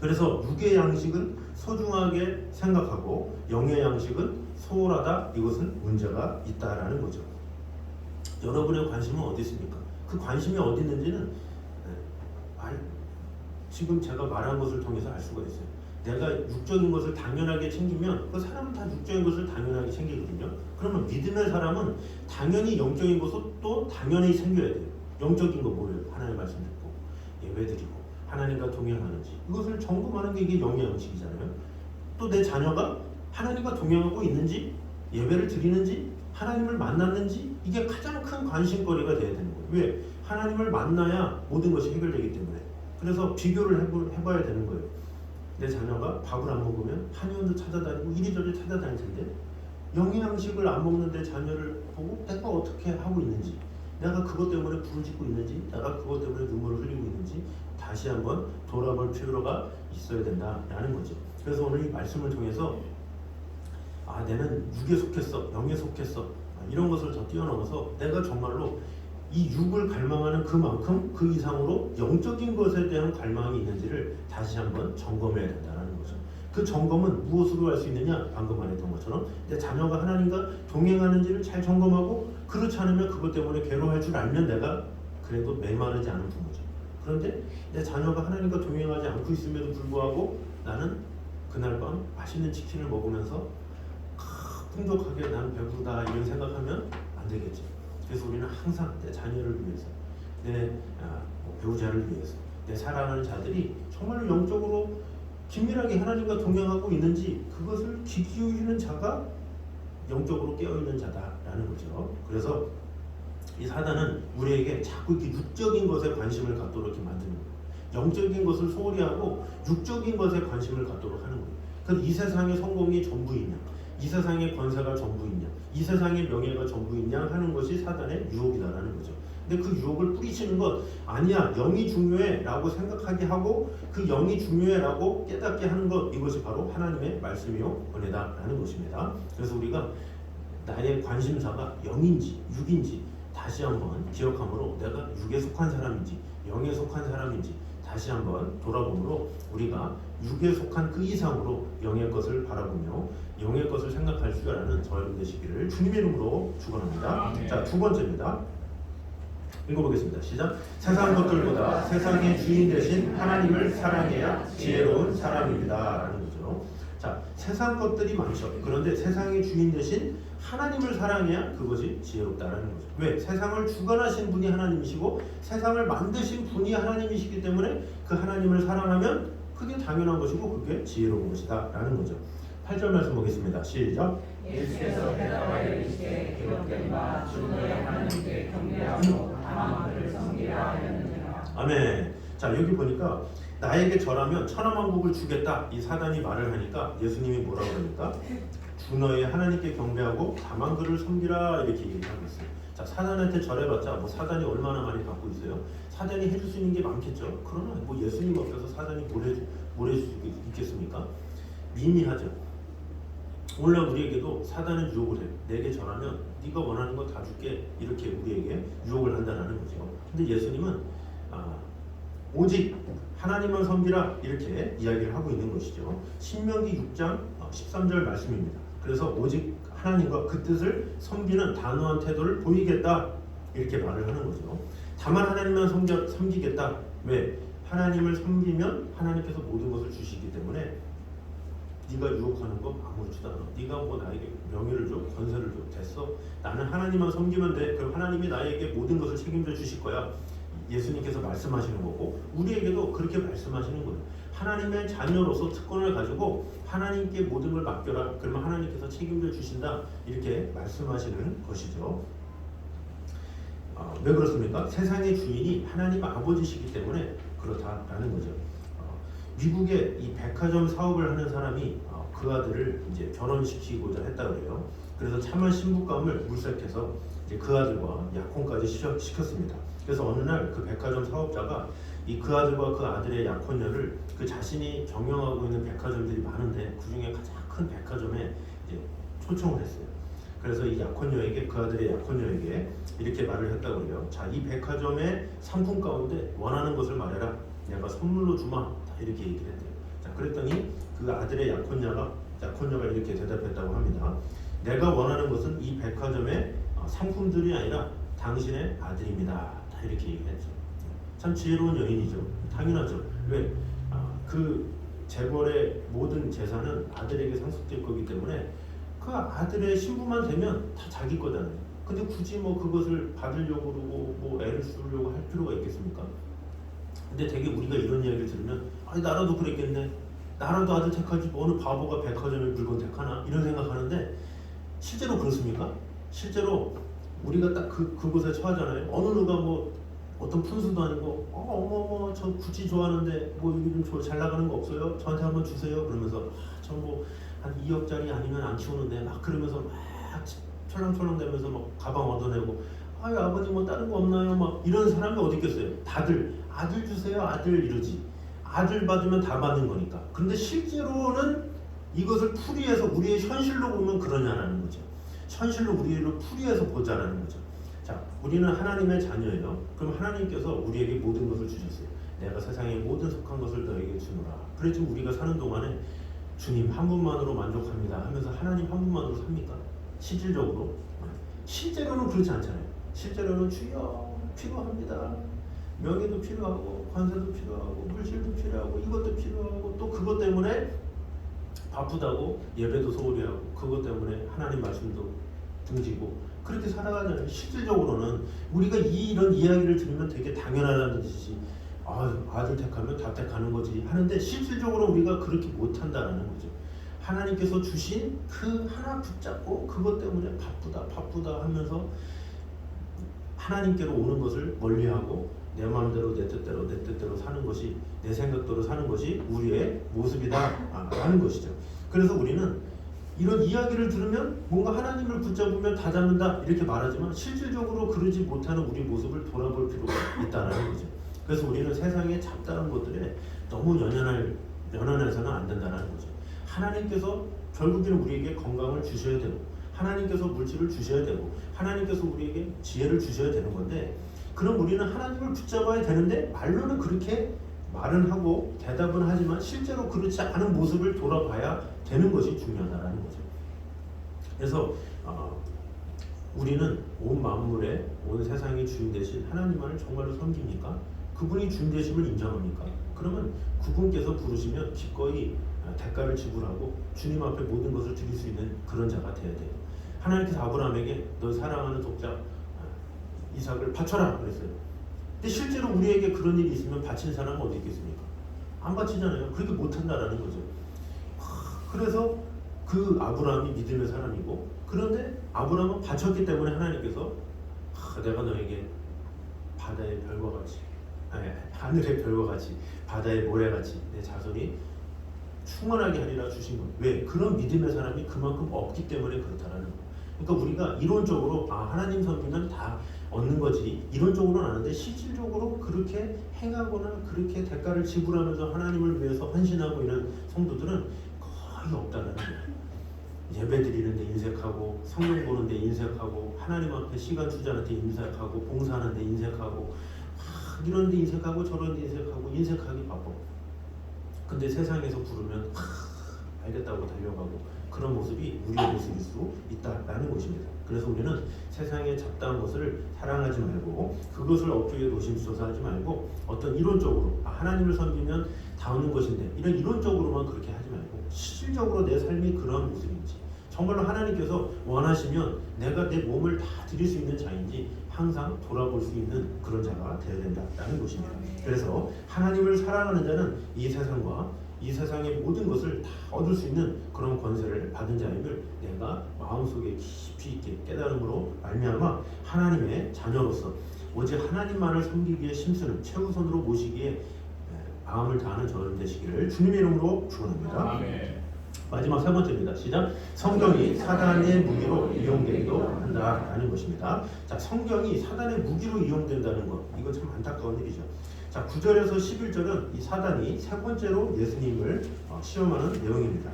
Speaker 1: 그래서 육의 양식은 소중하게 생각하고 영의 양식은 소홀하다, 이것은 문제가 있다라는 거죠. 여러분의 관심은 어디 있습니까? 그 관심이 어디 있는지는 지금 제가 말한 것을 통해서 알 수가 있어요. 내가 육적인 것을 당연하게 챙기면 그 사람은 다 육적인 것을 당연하게 챙기거든요. 그러면 믿음의 사람은 당연히 영적인 것도 당연히 챙겨야 돼요. 영적인 거 뭐예요? 하나님의 말씀 듣고 예배드리고 하나님과 동행하는지 이것을 점검하는 게 이게 영의 양식이잖아요. 또 내 자녀가 하나님과 동행하고 있는지 예배를 드리는지 하나님을 만났는지 이게 가장 큰 관심거리가 돼야 되는 거예요. 왜? 하나님을 만나야 모든 것이 해결되기 때문에. 그래서 비교를 해봐야 되는 거예요. 내 자녀가 밥을 안 먹으면 한의원도 찾아다니고 이리저리 찾아다닐 텐데 영의 양식을 안 먹는 내 자녀를 보고 내가 어떻게 하고 있는지, 내가 그것 때문에 부르짖고 있는지, 내가 그것 때문에 눈물을 흘리고 있는지 다시 한번 돌아볼 필요가 있어야 된다라는 거죠. 그래서 오늘 이 말씀을 통해서 내는 육에 속했어, 영에 속했어, 이런 것을 더 뛰어넘어서 내가 정말로 이 육을 갈망하는 그만큼 그 이상으로 영적인 것에 대한 갈망이 있는지를 다시 한번 점검해야 된다는 거죠. 그 점검은 무엇으로 할 수 있느냐? 방금 말했던 것처럼 내 자녀가 하나님과 동행하는지를 잘 점검하고 그렇지 않으면 그것 때문에 괴로워할 줄 알면 내가 그래도 메마르지 않은 부모죠. 그런데 내 자녀가 하나님과 동행하지 않고 있음에도 불구하고 나는 그날 밤 맛있는 치킨을 먹으면서 풍족하게 난 배부르다 이런 생각하면 안 되겠죠. 그래서 우리는 항상 내 자녀를 위해서, 내 배우자를 위해서, 내 사랑하는 자들이 정말로 영적으로 긴밀하게 하나님과 동행하고 있는지 그것을 귀 기울이는 자가 영적으로 깨어있는 자다라는 거죠. 그래서 이 사단은 우리에게 자꾸 이렇게 육적인 것에 관심을 갖도록 이렇게 만드는 거예요. 영적인 것을 소홀히 하고 육적인 것에 관심을 갖도록 하는 거예요. 그래서 이 세상의 성공이 전부이냐, 이 세상의 권세가 전부이냐, 이 세상의 명예가 전부이냐 하는 것이 사단의 유혹이다라는 거죠. 근데 그 유혹을 뿌리치는 것 아니야, 영이 중요해 라고 생각하게 하고 그 영이 중요해 라고 깨닫게 하는 것, 이것이 바로 하나님의 말씀이요 은혜다라는 것입니다. 그래서 우리가 나의 관심사가 영인지 육인지 다시 한번 기억함으로 내가 육에 속한 사람인지 영에 속한 사람인지 다시 한번 돌아보므로 우리가 육에 속한 그 이상으로 영의 것을 바라보며 영의 것을 생각할 수 있는 저와 여러분 되시기를 주님의 이름으로 축원합니다.
Speaker 2: 아멘.
Speaker 1: 자, 두 번째입니다. 읽어보겠습니다. 시작. 세상 것들보다 세상의 주인 되신 하나님을 사랑해야 지혜로운 사람입니다 라는 거죠. 자, 세상 것들이 많죠. 그런데 세상의 주인 되신 하나님을 사랑해야 그것이 지혜롭다라는 거죠. 왜? 세상을 주관하신 분이 하나님이시고 세상을 만드신 분이 하나님이시기 때문에 그 하나님을 사랑하면 그게 당연한 것이고 그게 지혜로운 것이다 라는 거죠. 8절 말씀 보겠습니다. 시작.
Speaker 2: 예수께서 대답하여 이르시되 기록된 바 주 너의 하나님께 경배하고 다만 그를 섬기라 하였느니라.
Speaker 1: 아멘. 자, 여기 보니까 나에게 절하면 천하만국을 주겠다 이 사단이 말을 하니까 예수님이 뭐라고 그러니까 주 너의 하나님께 경배하고 다만 그를 섬기라 이렇게 얘기하고 있어요. 자, 사단한테 절해봤자 뭐 사단이 얼마나 많이 갖고 있어요? 사단이 해줄 수 있는 게 많겠죠. 그러나 뭐 예수님 앞에서 사단이 뭘 해줄 수 있겠습니까? 미미하죠. 오늘날 우리에게도 사단은 유혹을 해요. 내게 절하면 네가 원하는 거 다 줄게 이렇게 우리에게 유혹을 한다는 거죠. 근데 예수님은 오직 하나님만 섬기라 이렇게 이야기를 하고 있는 것이죠. 신명기 6장 13절 말씀입니다. 그래서 오직 하나님과 그 뜻을 섬기는 단호한 태도를 보이겠다 이렇게 말을 하는 거죠. 다만 하나님만 섬기겠다. 왜? 하나님을 섬기면 하나님께서 모든 것을 주시기 때문에 네가 유혹하는 거 아무렇지도 않아. 네가 뭐 나에게 명예를 줘, 권세를 줘, 됐어. 나는 하나님만 섬기면 돼. 그럼 하나님이 나에게 모든 것을 책임져 주실 거야. 예수님께서 말씀하시는 거고 우리에게도 그렇게 말씀하시는 거예요. 하나님의 자녀로서 특권을 가지고 하나님께 모든 걸 맡겨라. 그러면 하나님께서 책임져 주신다. 이렇게 말씀하시는 것이죠. 왜 그렇습니까? 세상의 주인이 하나님 아버지시기 때문에 그렇다라는 거죠. 미국의 이 백화점 사업을 하는 사람이 그 아들을 이제 결혼시키고자 했다 그래요. 그래서 참한 신부감을 물색해서 이제 그 아들과 약혼까지 시켰습니다. 그래서 어느 날 그 백화점 사업자가 그 아들과 그 아들의 약혼녀를 그 자신이 경영하고 있는 백화점들이 많은데 그 중에 가장 큰 백화점에 이제 초청을 했어요. 그래서 이 약혼녀에게 그 아들의 약혼녀에게 이렇게 말을 했다고 그래요. 자, 이 백화점의 상품 가운데 원하는 것을 말해라. 내가 선물로 주마. 이렇게 얘기를 했대요. 자, 그랬더니 그 아들의 약혼녀가 이렇게 대답했다고 합니다. 내가 원하는 것은 이 백화점의 상품들이 아니라 당신의 아들입니다. 이렇게 얘기했죠. 참 지혜로운 여인이죠. 당연하죠. 왜? 그 재벌의 모든 재산은 아들에게 상속될 거기 때문에 그 아들의 신부만 되면 다 자기 거잖아요. 근데 굳이 뭐 그것을 받으려고 그러고 뭐 애를 쓰려고 할 필요가 있겠습니까? 근데 되게 우리가 이런 이야기를 들으면 아니 나라도 그랬겠네. 나라도 아들 택하지 어느 바보가 백화점의 물건 택하나 이런 생각하는데 실제로 그렇습니까? 실제로 우리가 딱 그곳에 처하잖아요. 어느 누가 뭐 어떤 푼수도 아니고 어머 저 구찌 좋아하는데 뭐 여기 좀 잘 나가는 거 없어요? 저한테 한번 주세요. 그러면서 저 뭐 한 2억짜리 아니면 안 키우는데 막 그러면서 막 철렁철렁 대면서 막 가방 얻어내고 아유 아버님 뭐 다른 거 없나요? 막 이런 사람이 어디 있겠어요? 다들 아들 주세요 아들 이러지. 아들 받으면 다 받는 거니까. 근데 실제로는 이것을 풀이해서 우리의 현실로 보면 그러냐라는 거죠. 현실로 우리를 풀이해서 보자라는 거죠. 자, 우리는 하나님의 자녀예요. 그럼 하나님께서 우리에게 모든 것을 주셨어요. 내가 세상의 모든 속한 것을 너에게 주노라. 그래서 우리가 사는 동안에 주님 한 분만으로 만족합니다 하면서 하나님 한 분만으로 삽니까? 실질적으로? 실제로는 그렇지 않잖아요. 실제로는 주여 필요합니다. 명예도 필요하고 관세도 필요하고 물질도 필요하고 이것도 필요하고 또 그것 때문에 바쁘다고 예배도 소홀히 하고 그것 때문에 하나님 말씀도 등지고 그렇게 살아가잖아요. 실질적으로는 우리가 이런 이야기를 들으면 되게 당연하다는 듯이 아들 택하면 다 택하는 거지 하는데 실질적으로 우리가 그렇게 못한다는 거죠. 하나님께서 주신 그 하나 붙잡고 그것 때문에 바쁘다 하면서 하나님께로 오는 것을 멀리하고 내 마음대로 내 뜻대로 사는 것이 내 생각대로 사는 것이 우리의 모습이다라는 것이죠. 그래서 우리는 이런 이야기를 들으면 뭔가 하나님을 붙잡으면 다 잡는다 이렇게 말하지만 실질적으로 그러지 못하는 우리 모습을 돌아볼 필요가 있다는 거죠. 그래서 우리는 세상의 잡다한 것들에 너무 연연해서는 안 된다는 거죠. 하나님께서 결국에는 우리에게 건강을 주셔야 되고 하나님께서 물질을 주셔야 되고 하나님께서 우리에게 지혜를 주셔야 되는 건데 그럼 우리는 하나님을 붙잡아야 되는데 말로는 그렇게 말은 하고 대답은 하지만 실제로 그렇지 않은 모습을 돌아봐야 되는 것이 중요하다는 거죠. 그래서 우리는 온 만물에 온 세상의 주인 되신 하나님만을 정말로 섬깁니까? 그분이 주인 되심을 인정합니까? 그러면 그분께서 부르시면 기꺼이 대가를 지불하고 주님 앞에 모든 것을 드릴 수 있는 그런 자가 되어야 돼요. 하나님께서 아브라함에게 너 사랑하는 독자 이삭을 바쳐라 그랬어요. 근데 실제로 우리에게 그런 일이 있으면 바친 사람은 어디 있겠습니까? 안 바치잖아요. 그렇게 못한다라는 거죠. 그래서 그 아브라함이 믿음의 사람이고 그런데 아브라함은 바쳤기 때문에 하나님께서 내가 너에게 바다의 별과 같이 하늘의 별과 같이 바다의 모래같이 내 자손이 충만하게 하리라 주신 것. 왜? 그런 믿음의 사람이 그만큼 없기 때문에 그렇다라는 거예요. 그러니까 우리가 이론적으로 하나님 섬기면 다 얻는 거지 이론적으로는 아는데 실질적으로 그렇게 행하거나 그렇게 대가를 지불하면서 하나님을 위해서 헌신하고 있는 성도들은 거의 없다는 거예요. 예배 드리는데 인색하고 성경 보는데 인색하고 하나님 앞에 시간 투자하는데 인색하고 봉사하는데 인색하고 이런 데 인색하고 저런 데 인색하기 바빠. 근데 세상에서 부르면 알겠다고 달려가고 그런 모습이 우리의 모습일 수 있다라는 것입니다. 그래서 우리는 세상에 잡다한 것을 사랑하지 말고 그것을 업주에 노심초사하지 말고 어떤 이론적으로 하나님을 섬기면 다 얻는 것인데 이런 이론적으로만 그렇게 하지 말고 실질적으로 내 삶이 그런 모습인지 정말로 하나님께서 원하시면 내가 내 몸을 다 드릴 수 있는 자인지 항상 돌아볼 수 있는 그런 자가 되어야 된다라는 것입니다. 그래서 하나님을 사랑하는 자는 이 세상과 이 세상의 모든 것을 다 얻을 수 있는 그런 권세를 받은 자임을 내가 마음속에 깊이 있게 깨달음으로 말미암아 하나님의 자녀로서 오직 하나님만을 섬기기에 힘쓰는 최우선으로 모시기에 마음을 다하는 저는 되시기를 주님의 이름으로 축원합니다.
Speaker 2: 아멘.
Speaker 1: 마지막 세 번째입니다. 시작. 성경이 사단의 무기로 이용되기도 한다라는 것입니다. 자, 성경이 사단의 무기로 이용된다는 것, 이거 참 안타까운 일이죠. 자, 9절에서 11절은 이 사단이 세 번째로 예수님을 시험하는 내용입니다.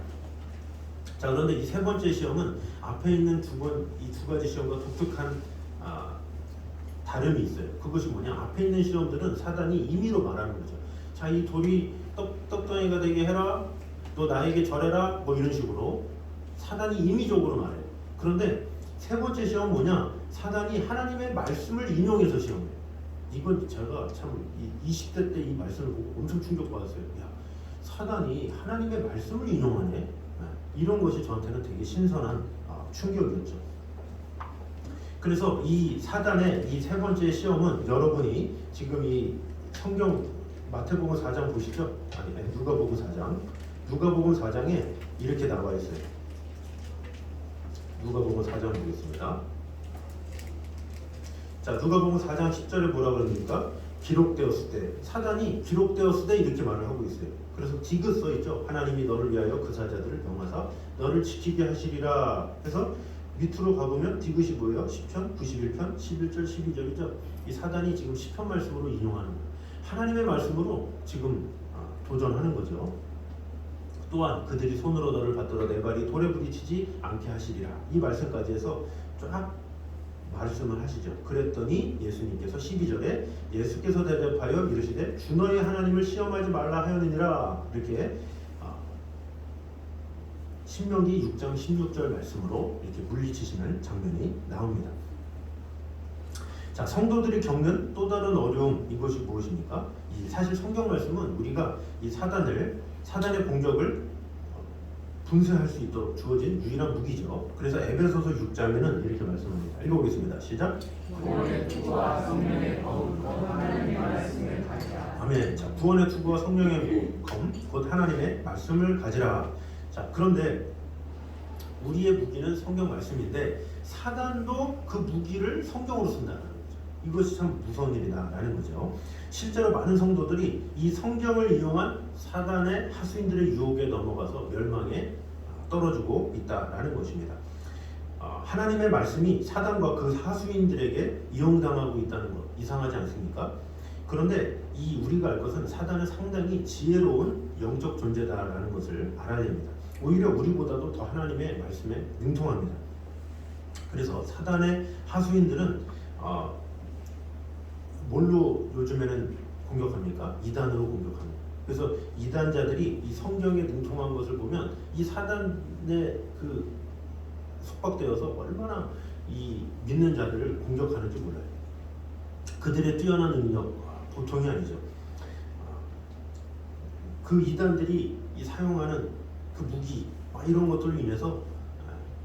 Speaker 1: 자, 그런데 이 세 번째 시험은 앞에 있는 이 두 가지 시험과 독특한 다름이 있어요. 그것이 뭐냐? 앞에 있는 시험들은 사단이 임의로 말하는 거죠. 자, 이 돌이 떡덩이가 되게 해라. 너 나에게 절해라. 뭐 이런 식으로 사단이 임의적으로 말해요. 그런데 세 번째 시험은 뭐냐? 사단이 하나님의 말씀을 인용해서 시험해요. 이건 제가 참 20대 때 이 말씀을 보고 엄청 충격받았어요. 야, 사단이 하나님의 말씀을 인용하네. 이런 것이 저한테는 되게 신선한 충격이었죠. 그래서 이 사단의 이 세 번째 시험은 여러분이 지금 이 성경 마태복음 4장 보시죠? 아니 누가복음 4장. 누가복음 4장에 이렇게 나와 있어요. 누가복음 4장 보겠습니다. 자, 누가복음 4장 10절에 뭐라 그럽니까? 기록되었을 때, 사단이 기록되었을 때 이렇게 말을 하고 있어요. 그래서 디귿 써 있죠. 하나님이 너를 위하여 그 사자들을 명하사 너를 지키게 하시리라. 해서 밑으로 가보면 디귿이 뭐예요? 10편, 91편, 11절, 12절이죠. 이 사단이 지금 10편 말씀으로 인용하는 거예요. 하나님의 말씀으로 지금 도전하는 거죠. 또한 그들이 손으로 너를 받들어 내 발이 돌에 부딪히지 않게 하시리라. 이 말씀까지 해서 쫙 말씀을 하시죠. 그랬더니 예수님께서 12절에 예수께서 대답하여 이르시되 주 너의 하나님을 시험하지 말라 하였느니라. 이렇게 신명기 6장 16절 말씀으로 이렇게 물리치시는 장면이 나옵니다. 자, 성도들이 겪는 또 다른 어려움, 이것이 무엇입니까? 사실 성경 말씀은 우리가 이 사단의 공격을 분쇄할 수 있도록 주어진 유일한 무기죠. 그래서 에베소서 6장에는 이렇게 말씀합니다. 읽어보겠습니다. 시작.
Speaker 2: 구원의 투구와 성령의 검, 곧 하나님의 말씀을 가지라.
Speaker 1: 아멘. 자, 구원의 투구와 성령의 검, 곧 하나님의 말씀을 가지라. 자, 그런데 우리의 무기는 성경 말씀인데 사단도 그 무기를 성경으로 쓴다는 거죠. 이것이 참 무서운 일이다라는 거죠. 실제로 많은 성도들이 이 성경을 이용한 사단의 하수인들의 유혹에 넘어가서 멸망에 떨어지고 있다라는 것입니다. 하나님의 말씀이 사단과 그 하수인들에게 이용당하고 있다는 것 이상하지 않습니까? 그런데 우리가 알 것은 사단은 상당히 지혜로운 영적 존재다라는 것을 알아야 됩니다. 오히려 우리보다도 더 하나님의 말씀에 능통합니다. 그래서 사단의 하수인들은 뭘로 요즘에는 공격합니까? 이단으로 공격합니다. 그래서 이단자들이 이 성경에 능통한 것을 보면 이 사단의 그 속박되어서 얼마나 이 믿는 자들을 공격하는지 몰라요. 그들의 뛰어난 능력 보통이 아니죠. 그 이단들이 사용하는 그 무기 이런 것들로 인해서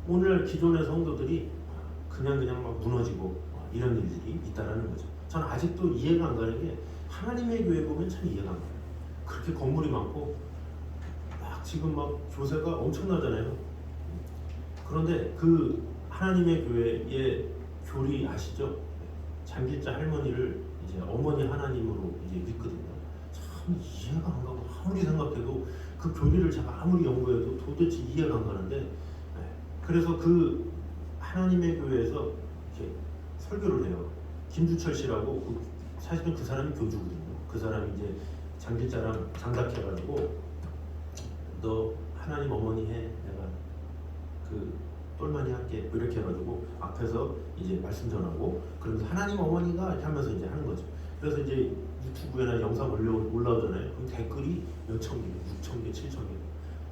Speaker 1: 오늘 기존의 성도들이 그냥 막 무너지고 이런 일들이 있다라는 거죠. 저는 아직도 이해가 안 가는 게 하나님의 교회 보면 참 이해가 안 가요. 그렇게 건물이 많고 지금 막 교세가 엄청나잖아요. 그런데 그 하나님의 교회의 교리 아시죠? 장길자 할머니를 이제 어머니 하나님으로 이제 믿거든요. 참 이해가 안 가고 아무리 생각해도 그 교리를 제가 아무리 연구해도 도대체 이해가 안 가는데 그래서 그 하나님의 교회에서 이렇게 설교를 해요. 김주철 씨라고 사실은 그 사람이 교주거든요. 그 사람이 이제 장길자랑 장작해가지고 너 하나님 어머니 해 내가 그 똘마니 할게 이렇게 해가지고 앞에서 이제 말씀 전하고 그러면서 하나님 어머니가 이렇게 하면서 이제 하는 거죠. 그래서 이제 유튜브에나 영상 올라오잖아요. 그럼 댓글이 몇천 개, 6천 개, 7천 개.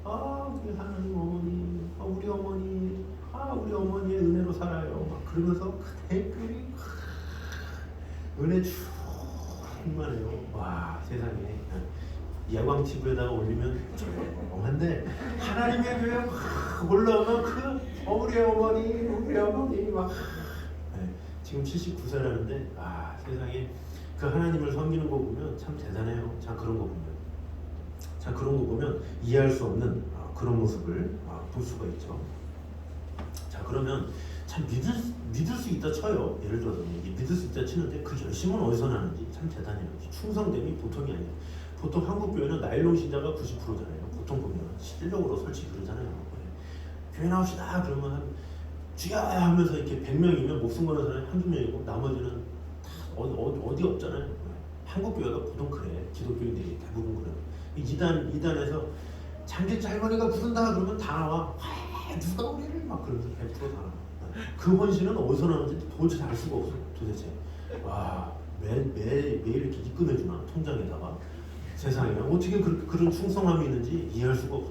Speaker 1: 우리 하나님 어머니, 우리 어머니, 우리 어머니의 은혜로 살아요. 막 그러면서 그 댓글이 은혜 충만해요. 와 세상에. 예광TV에다가 올리면 조용한데 하나님의 교회 올라오면 우리 어머니 막 지금 79세라는데 세상에 그 하나님을 섬기는 거 보면 참 대단해요. 참 그런 거 보면 이해할 수 없는 그런 모습을 볼 수가 있죠. 자 그러면 참 믿을 수 있다 쳐요. 예를 들어서 믿을 수 있다 치는데 그 열심은 어디서 나는지 참 대단해요. 충성됨이 보통이 아니에요. 보통 한국 교회는 나일론 신자가 90%잖아요. 보통 보면 실질적으로 솔직히 그러잖아요. 교회 나옵시다 그러면 한 주야 하면서 이렇게 100명이면 목숨 거는 사람이 한두 명이고 나머지는 다 어디 없잖아요. 한국 교회가 보통 그래. 기독교인들이 대부분 그래요. 이단에서 장길자 할머니가 부른다 그러면 다 나와. 누가 우리를 막 그러면서 100% 다 나와. 그 헌신은 어디서 나오는지 도저히 알 수가 없어. 도대체 매일 이렇게 입금해주나 통장에다가. 세상에 어떻게 그런 충성함이 있는지 이해할 수가 없어.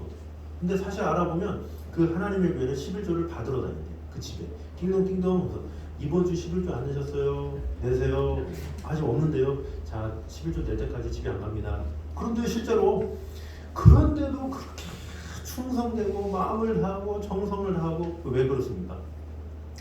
Speaker 1: 근데 사실 알아보면 그 하나님의 교회는 11조를 받으러 다닌대. 그 집에 띵동띵동 해서 이번 주 11조 안 내셨어요? 내세요. 아직 없는데요. 자 11조 낼 때까지 집에 안 갑니다. 그런데 실제로 그런데도 그렇게 충성되고 마음을 다하고 정성을 다하고 왜 그렇습니까?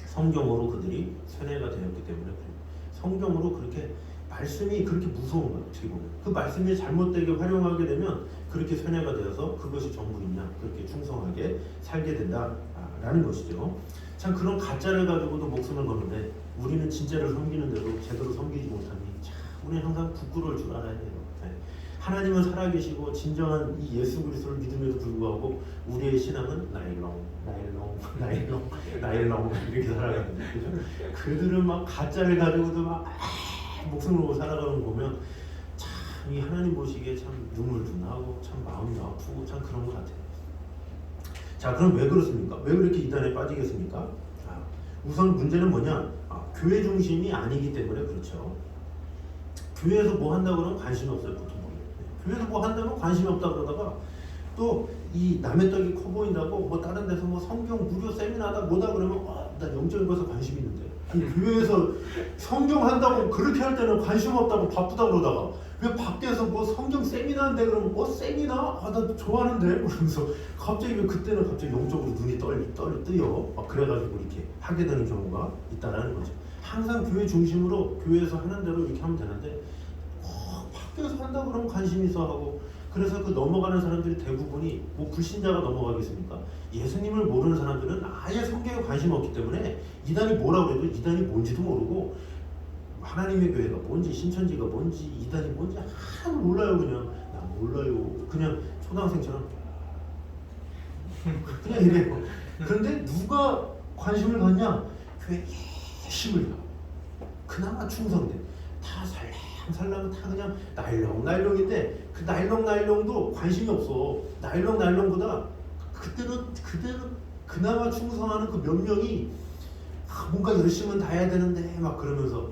Speaker 1: 성경으로 그들이 세뇌가 되었기 때문에 그래요. 성경으로 그렇게 말씀이 그렇게 무서운 거예요. 어떻게 보면 그 말씀이 잘못되게 활용하게 되면 그렇게 세뇌가 되어서 그것이 전부이냐 그렇게 충성하게 살게 된다라는 것이죠. 참 그런 가짜를 가지고도 목숨을 거는데 우리는 진짜를 섬기는데도 제대로 섬기지 못하니 참 우리는 항상 부끄러울 줄 알아야 돼요. 하나님은 살아계시고 진정한 이 예수 그리스도를 믿음에도 불구하고 우리의 신앙은 나일롱 이렇게 살아가는데 그죠? 그들은 막 가짜를 가지고도 막 목숨을 걸고 살아가는 거 보면 참 이 하나님 보시기에 참 눈물도 나고 참 마음도 아프고 참 그런 것 같아요. 자 그럼 왜 그렇습니까? 왜 그렇게 이단에 빠지겠습니까? 우선 문제는 뭐냐? 교회 중심이 아니기 때문에 그렇죠. 교회에서 뭐 한다고 그러면 관심이 없어요. 보통 교회에서 뭐 한다면 관심이 없다 그러다가 또 이 남의 떡이 커 보인다고 뭐 다른 데서 뭐 성경 무료 세미나다 뭐다 그러면 나 영적인 것에 관심 있는데, 아니 교회에서 성경 한다고 그렇게 할 때는 관심 없다고 바쁘다 그러다가 왜 밖에서 뭐 성경 세미나인데 그러면 세미나? 나 좋아하는데 그러면서 갑자기 왜 그때는 갑자기 영적으로 눈이 뜨여 막 그래가지고 이렇게 하게 되는 경우가 있다라는 거죠. 항상 교회 중심으로 교회에서 하는 대로 이렇게 하면 되는데 밖에서 한다 그러면 관심 있어 하고, 그래서 그 넘어가는 사람들이 대부분이 뭐 불신자가 넘어가겠습니까? 예수님을 모르는 사람들은 아예 성경에 관심 없기 때문에 이단이 뭐라고 해도 이단이 뭔지도 모르고 하나님의 교회가 뭔지 신천지가 뭔지 이단이 뭔지 하나도 몰라요. 그냥 나 몰라요. 그냥 초등학생처럼 그냥 이래요. 그런데 누가 관심을 갖냐? 교회 열심을 가. 그나마 충성돼. 다 살랑살랑 다 그냥 날렁날렁인데 그 날렁날렁도 관심이 없어. 날렁날렁보다 그대로 그나마 충성하는 그 몇 명이 뭔가 열심은 다 해야 되는데 막 그러면서,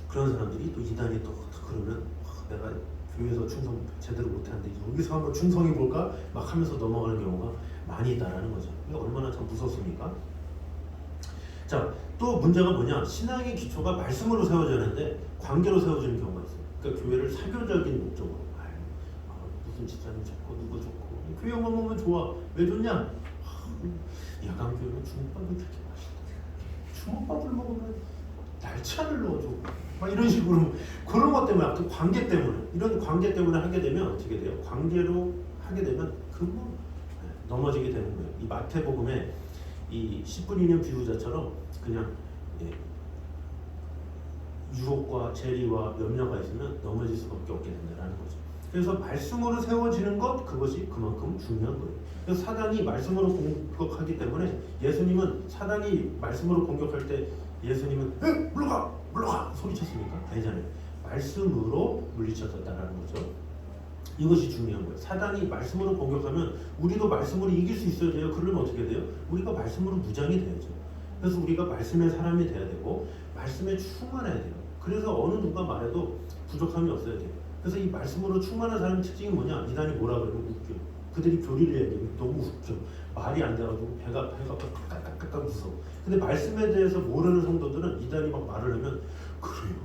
Speaker 1: 그런 사람들이 또 이단이 또 그러면 내가 교회에서 충성 제대로 못하는데 여기서 한번 충성해 볼까 막 하면서 넘어가는 경우가 많이 있다라는 거죠. 이게 얼마나 참 무섭습니까? 자, 또 문제가 뭐냐? 신앙의 기초가 말씀으로 세워져야 하는데 관계로 세워지는 경우가 있어요. 그러니까 교회를 사교적인 목적으로 무슨 집사님 좋고 누구 좋고 교회만 보면 좋아. 왜 좋냐? 야간 교회는 주먹밥을 그렇게 맛있다. 주먹밥을 먹으면 날치알을 넣어줘. 막 이런 식으로 그런 것 때문에 그 관계 때문에 이런 관계 때문에 하게 되면 어떻게 돼요? 관계로 하게 되면 금방 넘어지게 되는 거예요. 이 마태복음에 이 10분 이년 비유자처럼 그냥 유혹과 재리와 염려가 있으면 넘어질 수밖에 없게 된다는 거죠. 그래서 말씀으로 세워지는 것, 그것이 그만큼 중요한 거예요. 그래서 사단이 말씀으로 공격하기 때문에 예수님은 사단이 말씀으로 공격할 때 예수님은 물러가 소리쳤습니까? 아니잖아요. 말씀으로 물리쳤었다는 거죠. 이것이 중요한 거예요. 사단이 말씀으로 공격하면 우리도 말씀으로 이길 수 있어야 돼요. 그러면 어떻게 돼요? 우리가 말씀으로 무장이 돼야죠. 그래서 우리가 말씀의 사람이 돼야 되고 말씀에 충만해야 돼요. 그래서 어느 누가 말해도 부족함이 없어야 돼요. 그래서 이 말씀으로 충만한 사람의 특징이 뭐냐? 이단이 뭐라 그러면 웃겨. 그들이 교리를 얘기하면 너무 웃겨. 말이 안 돼가지고 배가 깍깍깍깍 웃어. 근데 말씀에 대해서 모르는 성도들은 이단이 막 말을 하면 그래요?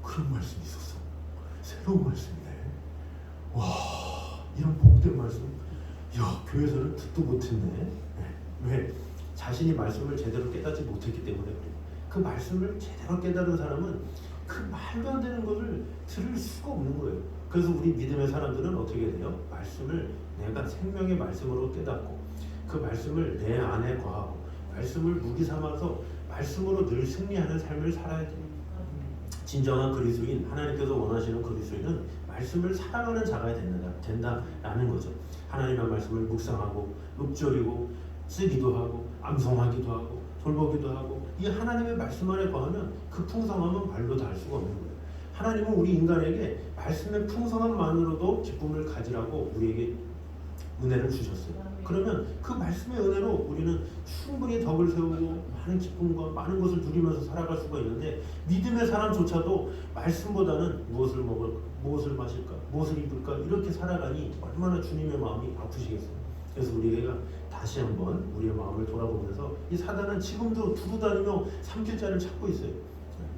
Speaker 1: 그런 말씀이 있었어. 새로운 말씀이네. 와, 이런 복된 말씀. 야, 교회에서는 듣도 못했네. 왜? 자신이 말씀을 제대로 깨닫지 못했기 때문에 그래요. 그 말씀을 제대로 깨달은 사람은 그 말도 안 되는 것을 들을 수가 없는 거예요. 그래서 우리 믿음의 사람들은 어떻게 돼요? 말씀을 내가 생명의 말씀으로 깨닫고 그 말씀을 내 안에 거하고 말씀을 무기 삼아서 말씀으로 늘 승리하는 삶을 살아야 돼요. 진정한 그리스도인, 하나님께서 원하시는 그리스도인은 말씀을 살아가는 자가 된다라는 거죠. 하나님의 말씀을 묵상하고 읊조리고 쓰기도 하고 암송하기도 하고 돌보기도 하고 이 하나님의 말씀 안에 거하면 그 풍성함은 말로 다 할 수가 없는 거예요. 하나님은 우리 인간에게 말씀의 풍성함만으로도 기쁨을 가지라고 우리에게 은혜를 주셨어요. 그러면 그 말씀의 은혜로 우리는 충분히 덕을 세우고 많은 기쁨과 많은 것을 누리면서 살아갈 수가 있는데 믿음의 사람조차도 말씀보다는 무엇을 먹을까, 무엇을 마실까, 무엇을 입을까 이렇게 살아가니 얼마나 주님의 마음이 아프시겠어요. 그래서 우리가 다시 한번 우리의 마음을 돌아보면서 이 사단은 지금도 두루다니며 삼킬자를 찾고 있어요.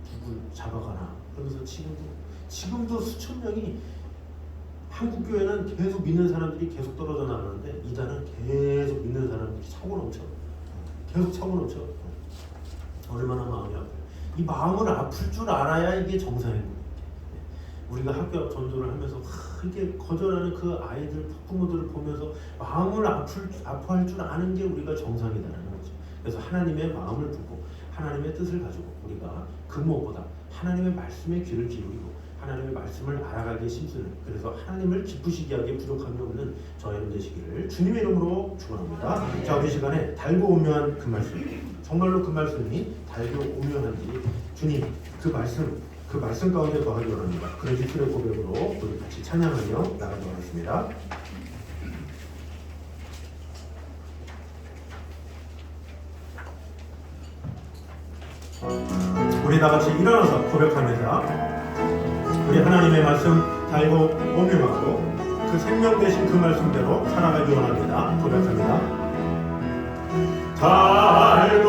Speaker 1: 누굴 잡아가나 그러면서 지금도 수천 명이 한국 교회는 계속 믿는 사람들이 계속 떨어져 나가는데 이단은 계속 믿는 사람들이 차고 넘쳐. 계속 차고 넘쳐. 얼마나 마음이 아파요. 이 마음을 아플 줄 알아야 이게 정상인 거예요. 우리가 학교 앞 전도를 하면서 이렇게 거절하는 그 아이들, 부모들을 보면서 마음을 아파할 줄 아는 게 우리가 정상이다라는 거죠. 그래서 하나님의 마음을 두고 하나님의 뜻을 가지고 우리가 그 무엇보다 하나님의 말씀에 귀를 기울이고 하나님의 말씀을 알아가기에 힘쓰는, 그래서 하나님을 기쁘시게 하기에 부족함이 없는 저의 이름 되시기를 주님의 이름으로 축원합니다. 자, 우리 시간에 달고 오묘한 그 말씀, 정말로 그 말씀이 달고 오묘한지 주님 그 말씀 가운데 거하기 원합니다. 그런 기술의 고백으로 우리 같이 찬양하며 나가도록 하겠습니다. 우리 다 같이 일어나서 고백합니다. 우리 하나님의 말씀 달고 오묘하고 그 생명 되신 그 말씀대로 살아가기 원합니다. 고백합니다. 달고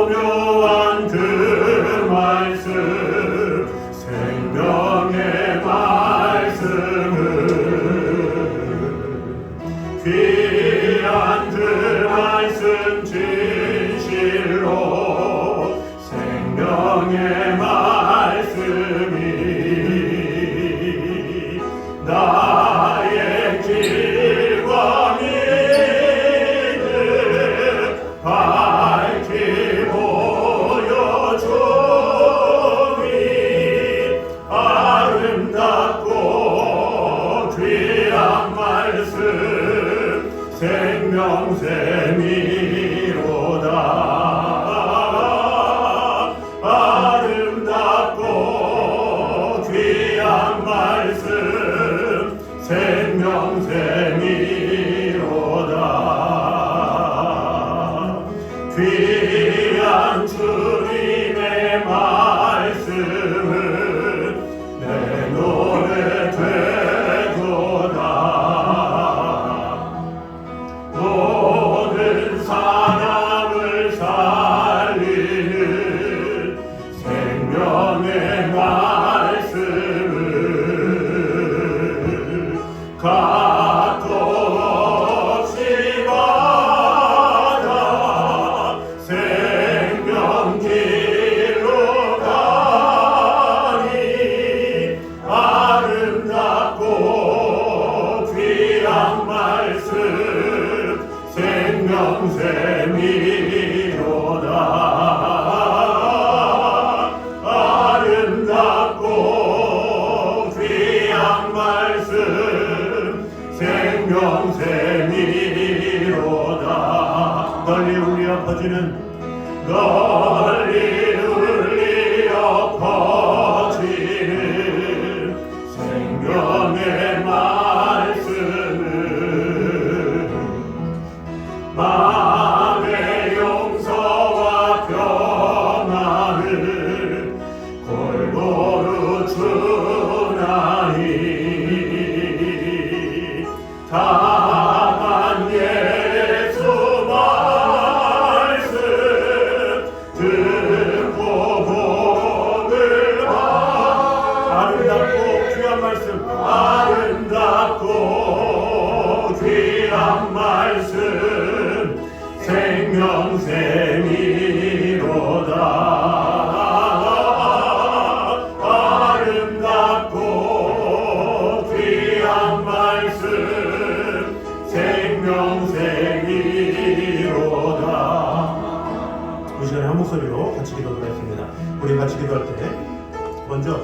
Speaker 1: 묘한 그 말씀, 생명의 말씀을, 귀한 그 말씀 진실로, 생명의 말씀이 나의 길과 믿음 밝히 보여주니, 아름답고 귀한 말씀 생명샘이로다. 아름답고 귀한 말씀 생명샘이로다. 귀한 주님의 말씀은 내 노래 되도다. 모든 사람을 살리는 생명의 말씀을 각도 없이 받아 생명길로 가니, 아름답고 귀한 말씀 생명샘이로다. 아름답고 귀한 말씀 생명샘이로다. 널리 울려 퍼지는, 널리 울려 퍼지는 생명의 말씀을 마음의 용서와 평안을 골고루 주나니, 다만 예수 말씀 듣고 복을 아름답고 귀한 말씀, 아름답고 귀한 말씀 생명샘이로다. 아름답고 귀한 말씀 생명샘이로다. 이 시간에 한 목소리로 같이 기도하겠습니다. 우리 같이 기도할 때 먼저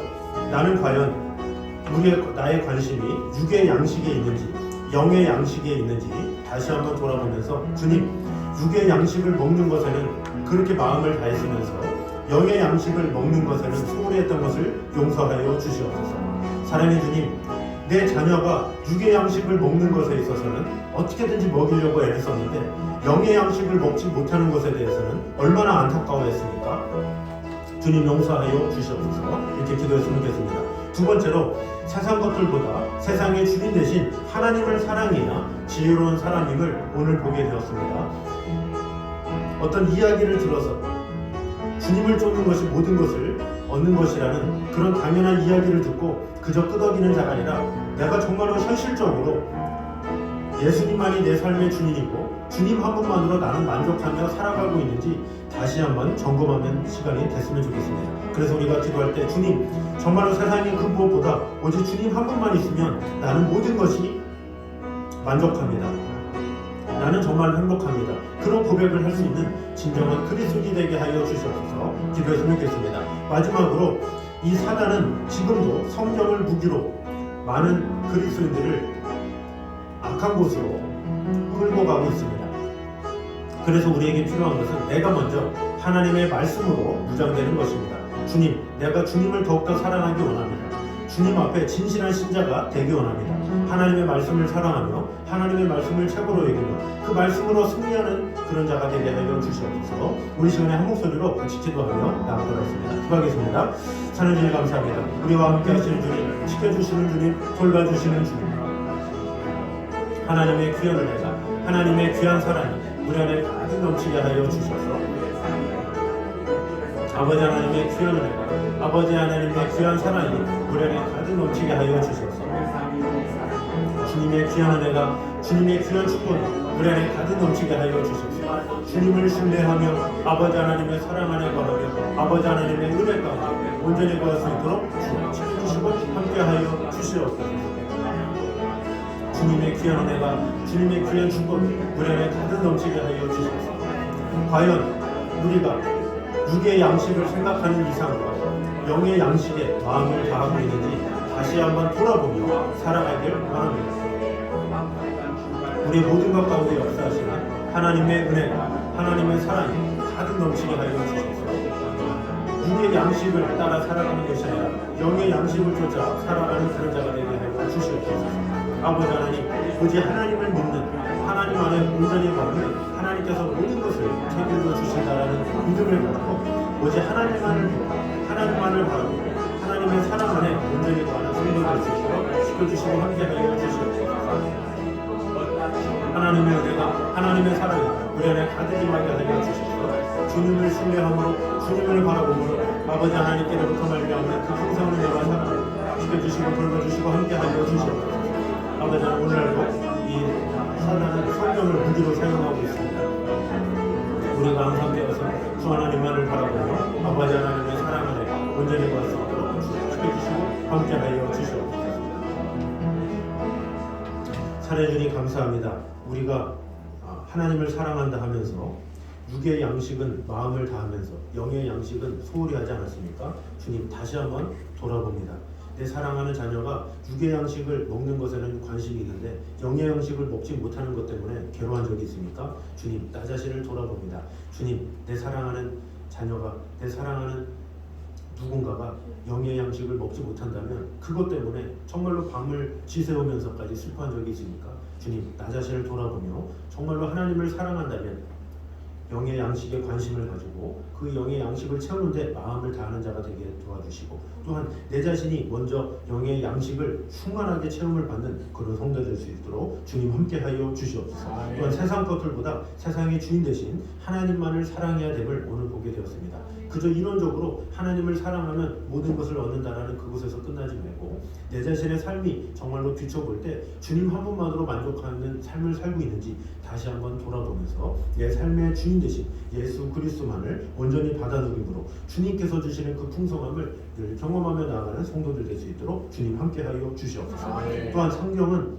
Speaker 1: 나는 과연 나의 관심이 육의 양식에 있는지 영의 양식에 있는지 다시 한번 돌아보면서, 주님, 육의 양식을 먹는 것에는 그렇게 마음을 다했으면서 영의 양식을 먹는 것에는 소홀히 했던 것을 용서하여 주시옵소서. 사랑의 주님, 내 자녀가 육의 양식을 먹는 것에 있어서는 어떻게든지 먹이려고 애를 썼는데 영의 양식을 먹지 못하는 것에 대해서는 얼마나 안타까워했습니까? 주님, 용서하여 주시옵소서. 이렇게 기도했으면 좋겠습니다. 두 번째로, 세상 것들보다 세상의 주인 대신 하나님을 사랑해야 지혜로운 사람임을 오늘 보게 되었습니다. 어떤 이야기를 들어서 주님을 쫓는 것이 모든 것을 얻는 것이라는 그런 당연한 이야기를 듣고 그저 끄덕이는 자가 아니라, 내가 정말로 현실적으로 예수님만이 내 삶의 주인이고 주님 한 분만으로 나는 만족하며 살아가고 있는지 다시 한번 점검하는 시간이 됐으면 좋겠습니다. 그래서 우리가 기도할 때, 주님, 정말로 세상의 그 무엇보다 오직 주님 한 분만 있으면 나는 모든 것이 만족합니다. 나는 정말 행복합니다. 그런 고백을 할 수 있는 진정한 그리스도인이 되게 하여 주시옵소서. 기도했으면 좋겠습니다. 마지막으로, 이 사단은 지금도 성경을 무기로 많은 그리스도인들을 악한 곳으로 끌고 가고 있습니다. 그래서 우리에게 필요한 것은 내가 먼저 하나님의 말씀으로 무장되는 것입니다. 주님, 내가 주님을 더욱더 사랑하기 원합니다. 주님 앞에 진실한 신자가 되기 원합니다. 하나님의 말씀을 사랑하며 하나님의 말씀을 최고로 여기며 그 말씀으로 승리하는 그런 자가 되게 하여 주시옵소서. 우리 시간에 한 목소리로 같이 기도하며 나아가도록 하겠습니다. 기도하겠습니다. 사는 주님 감사합니다. 우리와 함께 하시는 주님, 지켜주시는 주님, 돌봐주시는 주님, 하나님의 귀한 은혜가 하나님의 귀한 사랑이 우리 안에 가득 넘치게 하여 주셔서 아버지 하나님의 귀한 은혜가 아버지 하나님의 귀한 사랑이 우리 안에 가득 넘치게 하여 주셔서 주님의 귀한 은혜가 주님의 귀한 축복이 우리 안에 가득 넘치게 하여 주셔서 주님을 신뢰하며 아버지 하나님의 사랑 안에 거하며 아버지 하나님의 은혜 가운데 온전히 거할 수 있도록 주님 지켜주시고 함께하여 주시옵소서. 주님의 귀한 은혜가 주님의 귀한 축복이 우리 안에 가득 넘치게 하여 주셔서 과연 우리가 육의 양식을 생각하는 이상과 영의 양식에 마음을 다하고 있는지 다시 한번 돌아보며 살아가길 바랍니다. 우리 모든 것 가운데 역사하시는 하나님의 은혜가 하나님의 사랑이 가득 넘치게 하여 주셔서 육의 양식을 따라 살아가는 것이 아니라 영의 양식을 쫓아 살아가는 그런 자가 되게 하여 주시옵소서. 아버지 하나님, 오직 하나님을 믿는 하나님 안에 온전히 거하는 하나님께서 모든 것을 책임져 주신다라는 믿음을 갖고 오직 하나님만을 믿고 하나님만을 바라고 하나님의 사랑 안에 온전히 거하는 성도될 수 있도록 지켜주시고 함께하여 주시옵소서. 하나님의 은혜가 하나님의 사랑이 우리 안에 가득 임하게 하여 주셔서 주님을 신뢰함으로 주님을 바라보므로 아버지 하나님께로부터 말미암는 그 풍성한 은혜와 사랑을 지켜주시고 돌봐주시고 함께하여 주시옵소서. 아버지 하나님, 오늘날도 이 사단은 성경을 무기로 사용하고 있습니다. 우리가 항상 깨어서 주 하나님만을 바라보며 아버지 하나님의 사랑 안에 온전히 거할 수 있도록 지켜주시고 함께하여 주시옵소서. 살해주니 감사합니다. 우리가 하나님을 사랑한다 하면서 육의 양식은 마음을 다하면서 영의 양식은 소홀히 하지 않았습니까? 주님, 다시 한번 돌아봅니다. 내 사랑하는 자녀가 육의 양식을 먹는 것에는 관심이 있는데 영의 양식을 먹지 못하는 것 때문에 괴로워한 적이 있습니까? 주님, 나 자신을 돌아봅니다. 주님, 내 사랑하는 자녀가 내 사랑하는 누군가가 영의 양식을 먹지 못한다면 그것 때문에 정말로 밤을 지새우면서까지 슬퍼한 적이 있습니까? 주님, 나 자신을 돌아보며 정말로 하나님을 사랑한다면 영의 양식에 관심을 가지고 그 영의 양식을 채우는데 마음을 다하는 자가 되게 도와주시고 또한 내 자신이 먼저 영의 양식을 충만하게 체험을 받는 그런 성도 될 수 있도록 주님 함께하여 주시옵소서. 또한 세상 것들보다 세상의 주인 대신 하나님만을 사랑해야 됨을 오늘 보게 되었습니다. 그저 이론적으로 하나님을 사랑하면 모든 것을 얻는다라는 그곳에서 끝나지 말고 내 자신의 삶이 정말로 비춰볼 때 주님 한 분만으로 만족하는 삶을 살고 있는지 다시 한번 돌아보면서 내 삶의 주인 대신 예수 그리스도만을 온전히 받아들임으로 주님께서 주시는 그 풍성함을 늘 경험하며 나아가는 성도들 될 수 있도록 주님 함께하여 주시옵소서. 또한 성경은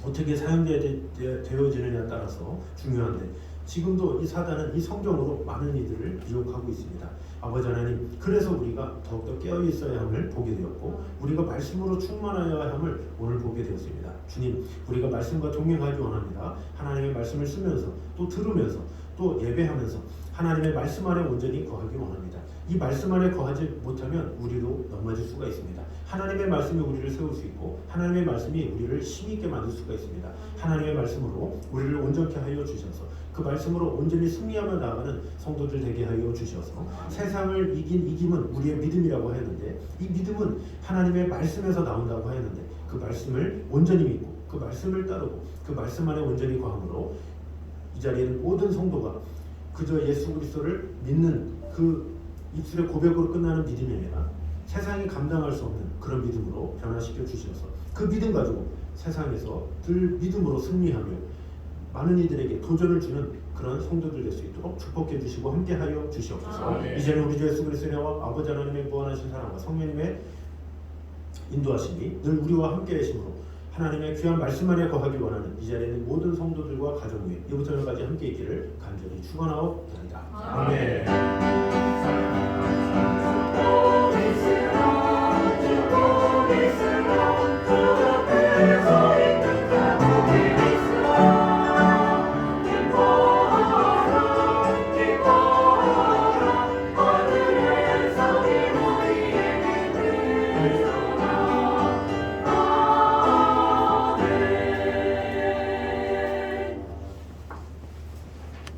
Speaker 1: 어떻게 사용되어지느냐에 따라서 중요한데 지금도 이 사단은 이 성경으로 많은 이들을 유혹하고 있습니다. 아버지 하나님, 그래서 우리가 더욱더 깨어 있어야 함을 보게 되었고 우리가 말씀으로 충만하여야 함을 오늘 보게 되었습니다. 주님, 우리가 말씀과 동행하기 원합니다. 하나님의 말씀을 쓰면서 또 들으면서 또 예배하면서 하나님의 말씀 안에 온전히 거하기 원합니다. 이 말씀 안에 거하지 못하면 우리도 넘어질 수가 있습니다. 하나님의 말씀이 우리를 세울 수 있고 하나님의 말씀이 우리를 힘있게 만들 수가 있습니다. 하나님의 말씀으로 우리를 온전케 하여 주셔서 그 말씀으로 온전히 승리하며 나아가는 성도들 되게 하여 주셔서 세상을 이긴 이김은 우리의 믿음이라고 했는데 이 믿음은 하나님의 말씀에서 나온다고 했는데 그 말씀을 온전히 믿고 그 말씀을 따르고 그 말씀 안에 온전히 거함으로 이 자리에는 모든 성도가 그저 예수 그리스도를 믿는 그 입술의 고백으로 끝나는 믿음이 아니라 세상이 감당할 수 없는 그런 믿음으로 변화시켜 주셔서 그 믿음 가지고 세상에서 늘 믿음으로 승리하며 많은 이들에게 도전을 주는 그런 성도들 될 수 있도록 축복해 주시고 함께하여 주시옵소서. 이제는 우리 주 예수 그리스도의 은혜와 아버지 하나님의 무한하신 사랑과 성령님의 인도하심이 늘 우리와 함께 하심으로 하나님의 귀한 말씀 안에 거하기 원하는 이 자리에 있는 모든 성도들과 가정 위에 이부터 여기까지 함께 있기를 간절히 축원하옵나이다. 아멘.